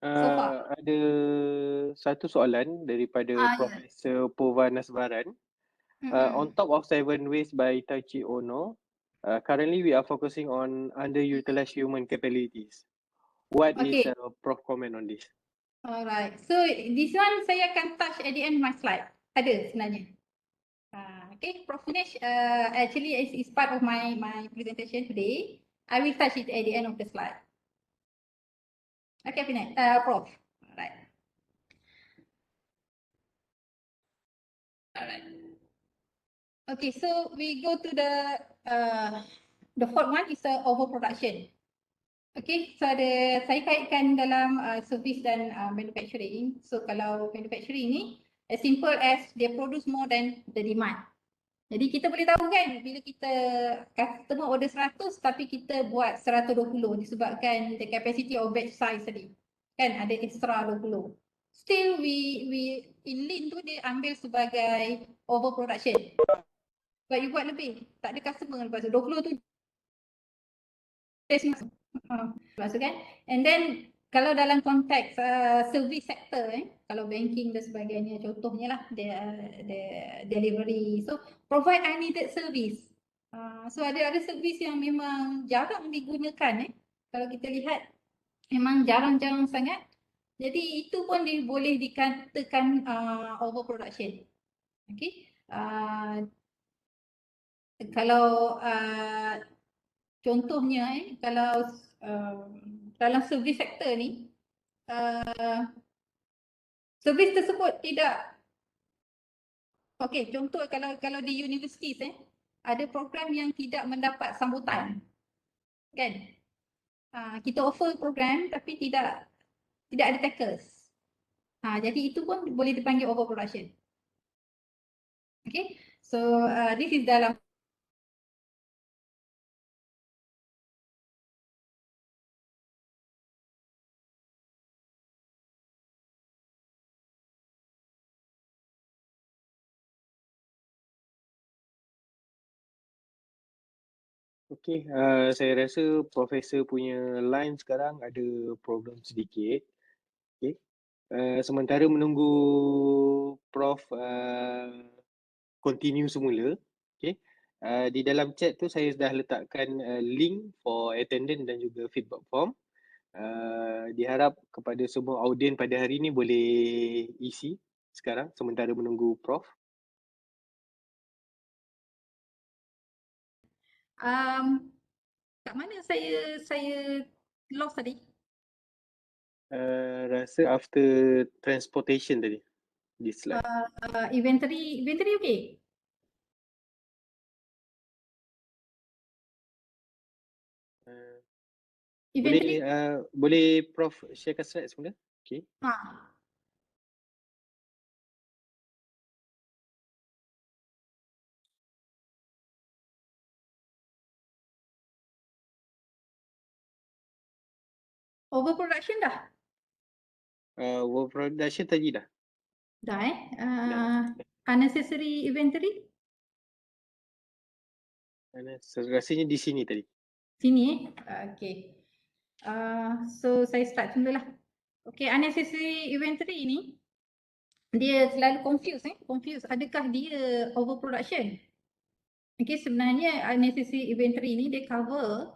Speaker 2: Ada satu soalan daripada Profesor Pova Nasbaran. On top of 7 Ways by Taichi Ono, currently we are focusing on underutilized human capabilities. What is Prof comment on this?
Speaker 1: Alright, so this one saya akan touch at the end of my slide. Ada sebenarnya. Okay, Prof Dinesh actually is part of my presentation today. I will touch it at the end of the slide. Okay, Pinet. Prof. Alright. Alright. Okay, so we go to the fourth one is overproduction. Okay, so saya kaitkan dalam service dan manufacturing. So kalau manufacturing ni, as simple as they produce more than the demand. Jadi kita boleh tahu kan bila kita customer order 100 tapi kita buat 120 disebabkan the capacity of batch size tadi. Kan ada extra 20. Still we in lean tu dia ambil sebagai overproduction. Sebab you buat lebih, tak ada customer lepas tu 20 tu test masuk. Masuk kan? And then kalau dalam konteks service sector kalau banking dan sebagainya contohnya lah the delivery. So provide unneeded service. So ada service yang memang jarang digunakan kalau kita lihat memang jarang-jarang sangat. Jadi itu pun boleh dikatakan overproduction. Okay. Kalau contohnya kalau dalam service sector ni servis tersebut tidak contoh kalau di universiti ada program yang tidak mendapat sambutan kan kita offer program tapi tidak ada takers jadi itu pun boleh dipanggil overproduction. So this is dalam
Speaker 2: Okay, saya rasa Profesor punya line sekarang ada problem sedikit. Okay. Sementara menunggu Prof continue semula, okay. Di dalam chat tu saya dah letakkan link for attendance dan juga feedback form. Diharap kepada semua audien pada hari ini boleh isi sekarang sementara menunggu Prof.
Speaker 1: kat mana saya lost tadi?
Speaker 2: Rasa after transportation tadi di slide.
Speaker 1: Inventory okay?
Speaker 2: Boleh Prof sharekan slide semula? Okay.
Speaker 1: Overproduction dah?
Speaker 2: Overproduction tadi dah.
Speaker 1: Dah unnecessary inventory?
Speaker 2: Rasanya di sini tadi.
Speaker 1: Sini okay. So saya start dulu lah. Okay, unnecessary inventory ni dia selalu confuse adakah dia overproduction? Okay, sebenarnya unnecessary inventory ni dia cover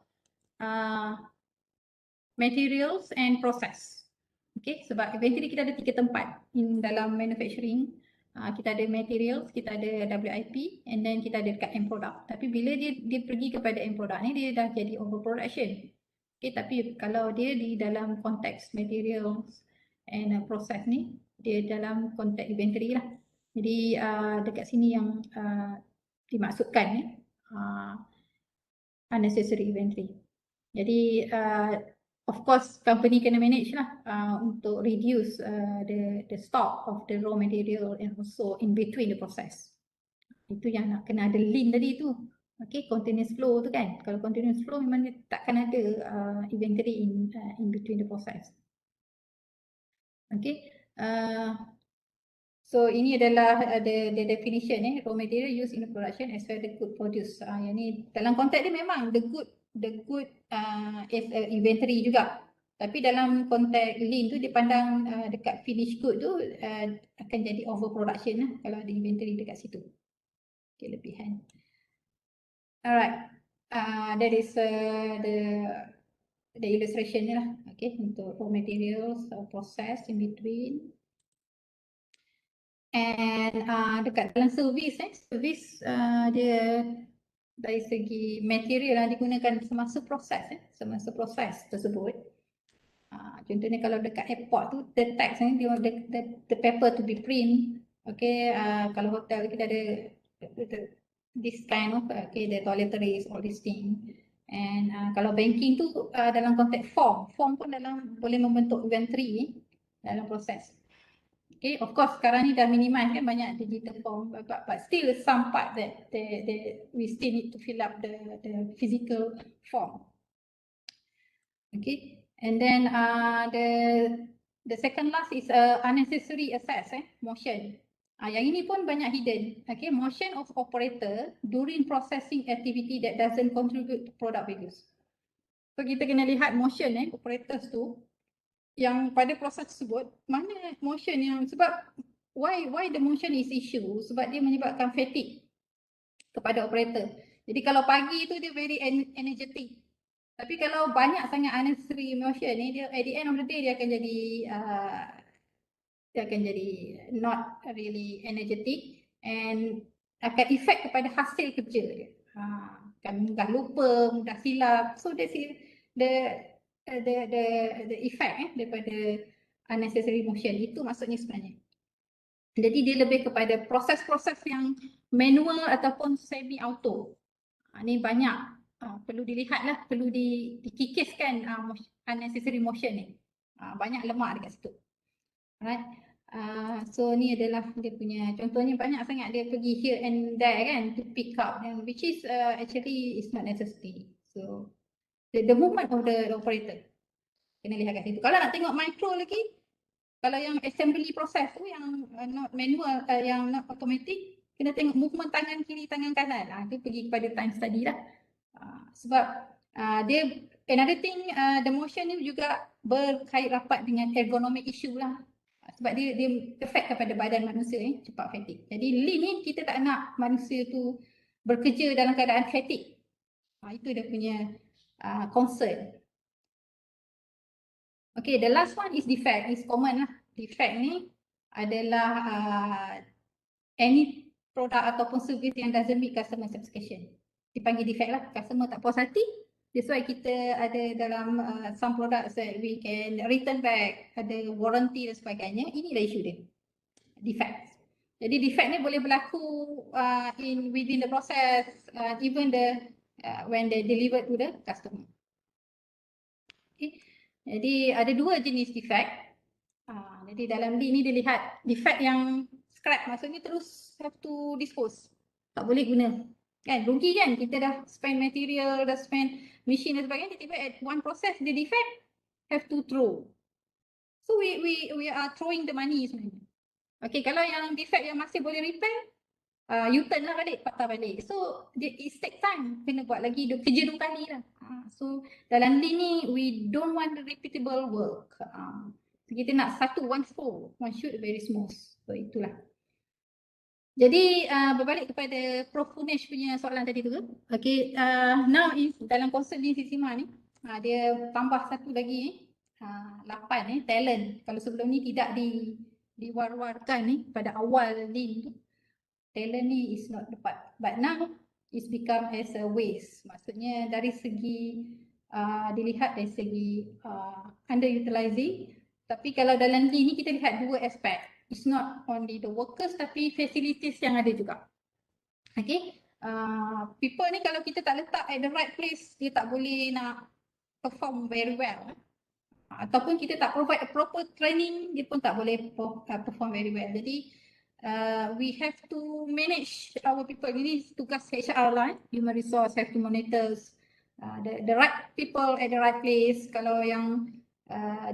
Speaker 1: materials and process. Okay, sebab inventory kita ada 3 tempat dalam manufacturing. Kita ada materials, kita ada WIP, and then kita ada dekat end product. Tapi bila dia pergi kepada end product ni, dia dah jadi overproduction. Okay, tapi kalau dia di dalam konteks materials and process ni, dia dalam konteks inventory lah. Jadi dekat sini yang dimaksudkan unnecessary inventory. Jadi of course company kena manage lah untuk reduce the stock of the raw material and also in between the process. Itu yang nak kena ada lean tadi tu. Okay, continuous flow tu kan. Kalau continuous flow memang takkan ada inventory in between the process. Okay. So ini adalah the definition raw material used in the production as well the good produce. Yang ni dalam konteks dia memang the good is inventory juga. Tapi dalam konteks lean tu dia pandang dekat finish good tu akan jadi overproduction lah kalau ada inventory dekat situ. Kelebihan. Alright. That is the illustration ni lah. Okay, untuk raw materials process in between. And dekat dalam servis dia dari segi material yang digunakan semasa proses tersebut Contohnya kalau dekat airport tu, the text ni, the paper to be print. Okay, kalau hotel kita ada this kind of, okay, the toiletries, all these things. And kalau banking tu dalam konteks form pun boleh membentuk inventory dalam proses. Okay, of course sekarang ni dah minimize kan, banyak digital form, but still some part that we still need to fill up the physical form. Okay, and then the second last is unnecessary access, motion. Yang ini pun banyak hidden. Okay, motion of operator during processing activity that doesn't contribute to product values. So kita kena lihat motion operators tu yang pada proses tersebut, mana motion yang, sebab why the motion is issue, sebab dia menyebabkan fatigue kepada operator. Jadi kalau pagi tu dia very energetic, tapi kalau banyak sangat unnecessary motion ni, dia at the end of the day dia akan jadi not really energetic and akan efek kepada hasil kerja dia. Kan mudah lupa, mudah silap. So that's the effect daripada unnecessary motion. Itu maksudnya sebenarnya. Jadi dia lebih kepada proses-proses yang manual ataupun semi auto. Ni banyak perlu dilihatlah, perlu dikikiskan unnecessary motion ni. Banyak lemak dekat situ. Alright. So ni adalah dia punya, contohnya banyak sangat dia pergi here and there kan to pick up, which is actually is not necessary. So the movement of the operator kena lihat kat situ. Kalau nak tengok micro lagi, kalau yang assembly process tu yang not manual, yang not automatic, kena tengok movement tangan kiri, tangan kanan. Itu pergi kepada time study lah. Sebab dia, another thing, the motion ni juga berkait rapat dengan ergonomic issue lah. Sebab dia effect kepada badan manusia cepat fatigue. Jadi lean ni kita tak nak manusia tu bekerja dalam keadaan fatigue. Itu dia punya concern. Okay, the last one is defect. It's common lah. Defect ni adalah any product ataupun service yang doesn't meet customer specification. Dipanggil defect lah. Customer tak puas hati. That's why kita ada dalam some products that we can return back, ada warranty dan sebagainya. Inilah isu dia. Defect. Jadi defect ni boleh berlaku within the process, even when they delivered to the customer. Okay. Jadi ada dua jenis defect. Jadi dalam lean ni dia lihat defect yang scrap, maksudnya terus have to dispose. Tak boleh guna. Kan rugi kan, kita dah spend material, dah spend machine dan sebagainya, tiba-tiba at one process the defect have to throw. So we are throwing the money sebenarnya. Okay, kalau yang defect yang masih boleh repair, U-turn lah balik, patah balik. So it take time, kena buat lagi kerja 2 kali lah. So dalam lean ni we don't want the repeatable work. So, kita nak one shoot very smooth. So itulah. Jadi berbalik kepada Prof Funesh punya soalan tadi tu. Okay, now is dalam konsep Lean Six Sigma ni, dia tambah satu lagi 8 talent. Kalau sebelum ni tidak diwar-warkan ni pada awal Lean tu, talent ni is not the part. But now it's become as a waste. Maksudnya dari segi dilihat dari segi underutilizing. Tapi kalau dalam Lean ni kita lihat dua aspek. It's not only the workers tapi facilities yang ada juga. Okay, people ni kalau kita tak letak at the right place, dia tak boleh nak perform very well. Ataupun kita tak provide a proper training, dia pun tak boleh perform very well. Jadi we have to manage our people. Ini tugas HR lah, human resource have to monitor the right people at the right place. Kalau yang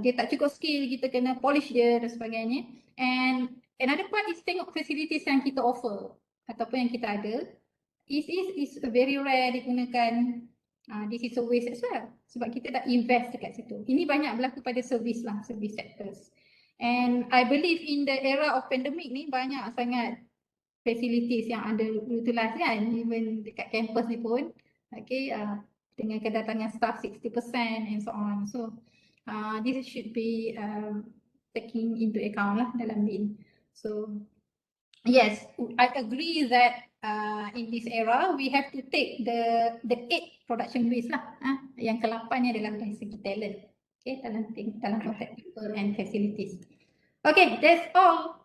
Speaker 1: dia tak cukup skill, kita kena polish dia dan sebagainya. And another part is tengok facilities yang kita offer ataupun yang kita ada is very rare digunakan. This is a waste as well sebab kita dah invest dekat situ. Ini banyak berlaku pada service lah, service sectors. And I believe in the era of pandemic ni banyak sangat facilities yang underutilized kan, even dekat campus ni pun. Okay, dengan kedatangan staff 60% and so on. So this should be taking into account lah dalam Lean. So yes, I agree that in this era we have to take the 8 production waste lah. Yang ke-8 ni adalah dari segi talent. Okay, dalam konteks people and facilities. Okay, that's all.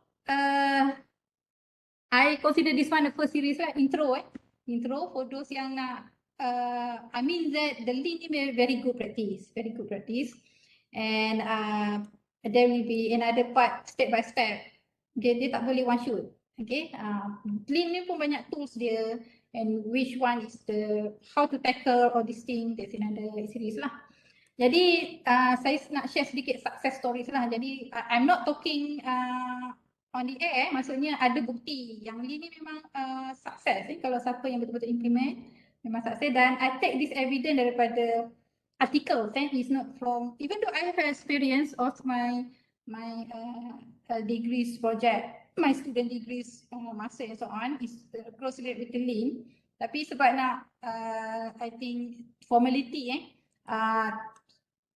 Speaker 1: I consider this one the first series lah, intro intro for those yang nak I mean that the lean ni very good practice, and there will be another part step by step. Dia tak boleh one shoot. Okay, lean ni pun banyak tools dia, and which one is the how to tackle all these things, that's another series lah. Jadi saya nak share sedikit success stories lah. Jadi I'm not talking on the air, maksudnya ada bukti yang lean ni memang sukses kalau siapa yang betul-betul implement memang sukses. Dan I take this evidence daripada article, is not from, even though I have experience of my degrees project, my student degrees master and so on is closely related with lean, tapi sebab nak I think formality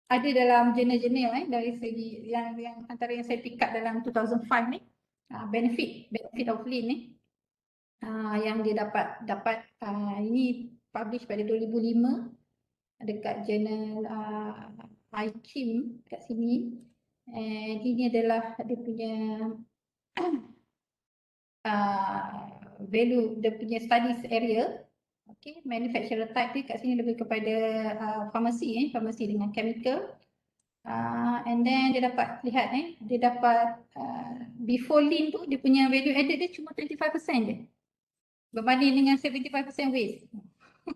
Speaker 1: ada dalam jurnal-jurnal dari segi yang antara yang saya pick up dalam 2005 ni, benefit of lean ni, yang dia dapat ini publish pada 2005 dekat jurnal ICHIM kat sini, and ini adalah dia punya value, dia punya studies area. Okay, manufacturer type dia kat sini lebih kepada farmasi dengan chemical. And then dia dapat lihat dia dapat before lean tu dia punya value added dia cuma 25% je berbanding dengan 75% waste.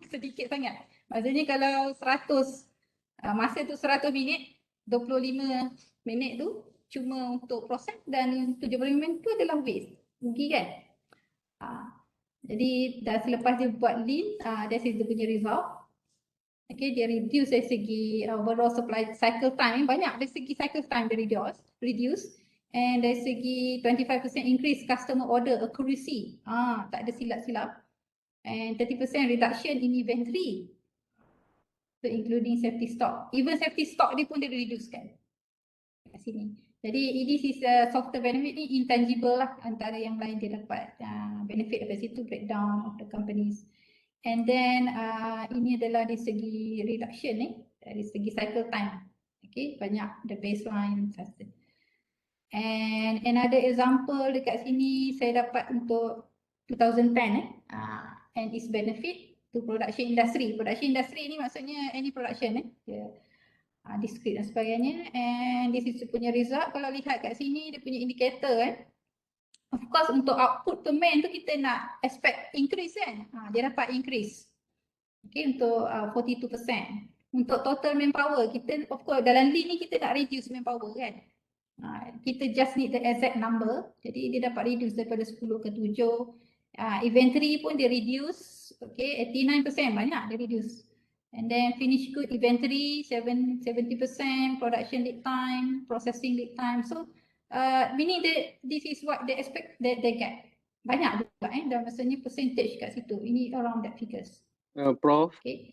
Speaker 1: Sedikit sangat. Maksudnya kalau 100 masa tu 100 minit, 25 minit tu cuma untuk proses dan 75 minit tu adalah waste. Rugi kan? Jadi dah selepas dia buat lean, that's dia punya result. Okay, dia reduce dari segi overall supply cycle time, banyak dari segi cycle time dia reduce, and dari segi 25% increase customer order accuracy, tak ada silap-silap, and 30% reduction in inventory, so including safety stock, even safety stock dia pun dia reducekan kat sini. Jadi this is a software benefit ni intangible lah, antara yang lain dia dapat benefit dari situ, breakdown of the companies. And then ini adalah dari segi reduction dari segi cycle time. Okay, banyak the baseline. And another example dekat sini saya dapat untuk 2010 and its benefit to production industry. Production industry ni maksudnya any production discrete dan sebagainya. And this is punya result. Kalau lihat kat sini dia punya indicator of course untuk output per man tu kita nak expect increase kan. Dia dapat increase. Okay, untuk 42%. Untuk total manpower kita of course dalam lean ni kita nak reduce manpower kan. Kita just need the exact number. Jadi dia dapat reduce daripada 10 ke 7. Inventory pun dia reduce. Okay, 89% banyak dia reduce. And then finished good inventory 70%, production lead time, processing lead time. So meaning that this is what they expect that they get. Banyak juga dan maksudnya percentage kat situ. Ini around that figures.
Speaker 2: Prof,
Speaker 1: Okay.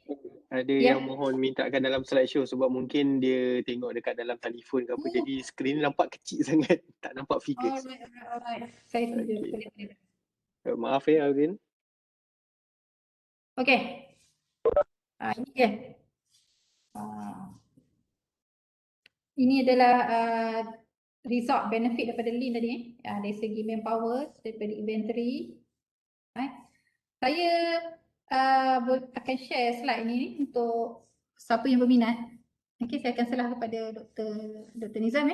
Speaker 2: ada yang mohon mintakan dalam slideshow sebab mungkin dia tengok dekat dalam telefon ke apa, jadi skrin nampak kecil sangat, tak nampak figures.
Speaker 1: Alright. Saya setuju. Okay.
Speaker 2: Maaf Alvin.
Speaker 1: Okay. Ini dia. Ini adalah result benefit daripada lean tadi dari segi manpower, daripada inventory. Saya akan share slide ini untuk siapa yang berminat. Okay, saya akan serah kepada Dr. Nizam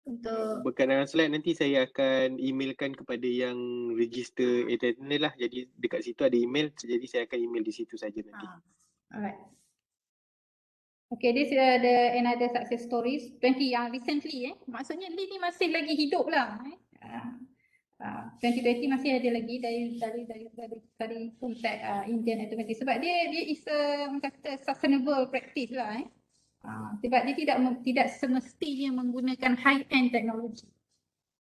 Speaker 1: untuk
Speaker 2: berkenaan slide nanti saya akan emailkan kepada yang register attendee lah. Jadi dekat situ ada email, jadi saya akan email di situ saja nanti.
Speaker 1: Alright. Okay, this is another success stories 20 yang recently maksudnya lean ni masih lagi hidup lah 2020 masih ada lagi dari konteks Indian automotive sebab dia is kata sustainable practice lah sebab dia tidak semestinya menggunakan high end teknologi.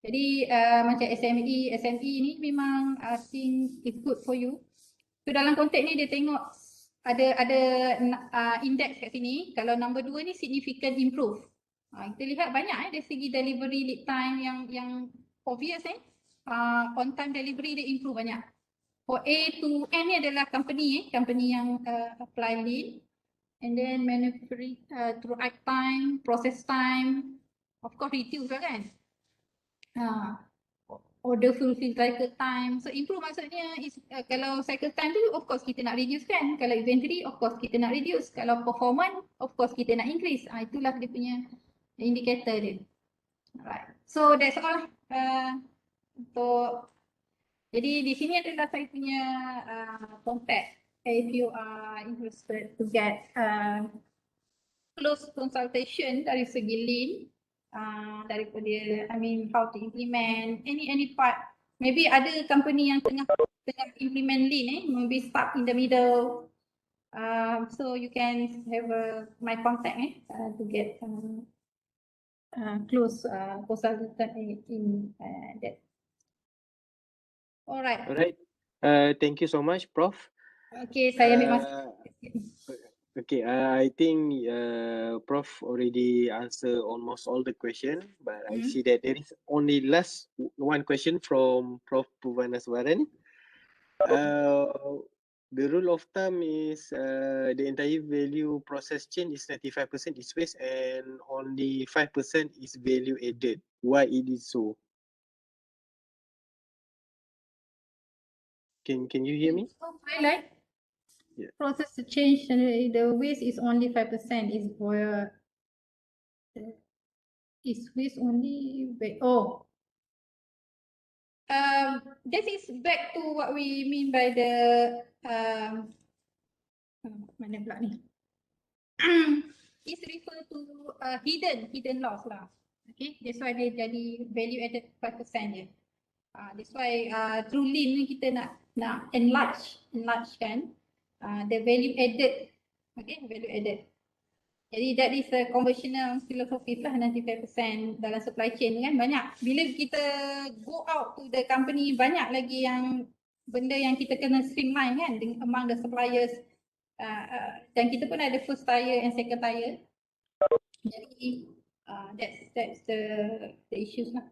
Speaker 1: Jadi macam SME ni memang think it's good for you. So dalam konteks ni dia tengok ada index kat sini. Kalau number 2 ni significant improve. Kita lihat banyak dari segi delivery lead time yang obvious on time delivery dia improve banyak. For A to N ni adalah company yang apply lean. and then manufacturing through act time, process time, of course reduce lah kan. Order fulfill cycle time. So improve maksudnya is kalau cycle time tu of course kita nak reduce kan. Kalau inventory of course kita nak reduce. Kalau performance of course kita nak increase. Itulah dia punya indicator dia. Alright. So that's all untuk jadi di sini adalah saya punya contact if you are interested to get close consultation dari segi lean. Daripada how to implement any part, maybe ada company yang tengah implement lean maybe start in the middle, so you can have my contact to get close consultant in that. Alright.
Speaker 2: Thank you so much, Prof.
Speaker 1: Okay, saya ambil masa.
Speaker 2: Okay, I think Prof already answered almost all the question, but I see that there is only last one question from Prof. Puvanaswaran. The rule of thumb is the entire value process chain is 95% is waste and only 5% is value added. Why it is so? Can you hear me?
Speaker 1: Highlight. Yeah. Process to change the waste is only 5% is for is waste only this is back to what we mean by the mana pula ni is refer to hidden loss lah. Okay, that's why dia jadi value added 5% je. That's why through lean ni kita nak enlarge kan the value added. Okay, value added. Jadi that is a conventional philosophy lah, 95% dalam supply chain kan banyak. Bila kita go out to the company, banyak lagi yang benda yang kita kena streamline kan among the suppliers. Dan kita pun ada first tier and second tier. Jadi that's the issues lah.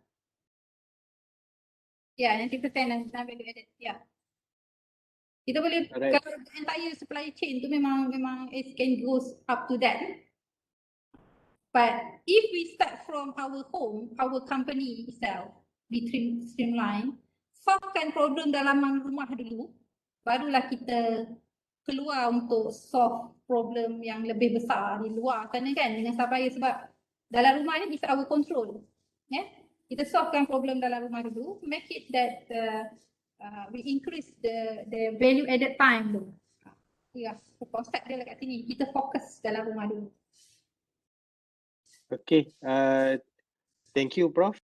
Speaker 1: Yeah, 90% dan value added. Yeah. Kita boleh kalau entire supply chain tu memang it can goes up to that. But if we start from our home, our company itself, we streamline, solvekan problem dalam rumah dulu, barulah kita keluar untuk solve problem yang lebih besar di luar sana kan dengan supplier, sebab dalam rumah ni is our control. Yeah? Kita solvekan problem dalam rumah dulu, make it that we increase the value added time tu. Ya, konsep dia dekat sini, kita fokus dalam rumah dulu.
Speaker 2: Okay, thank you, Prof.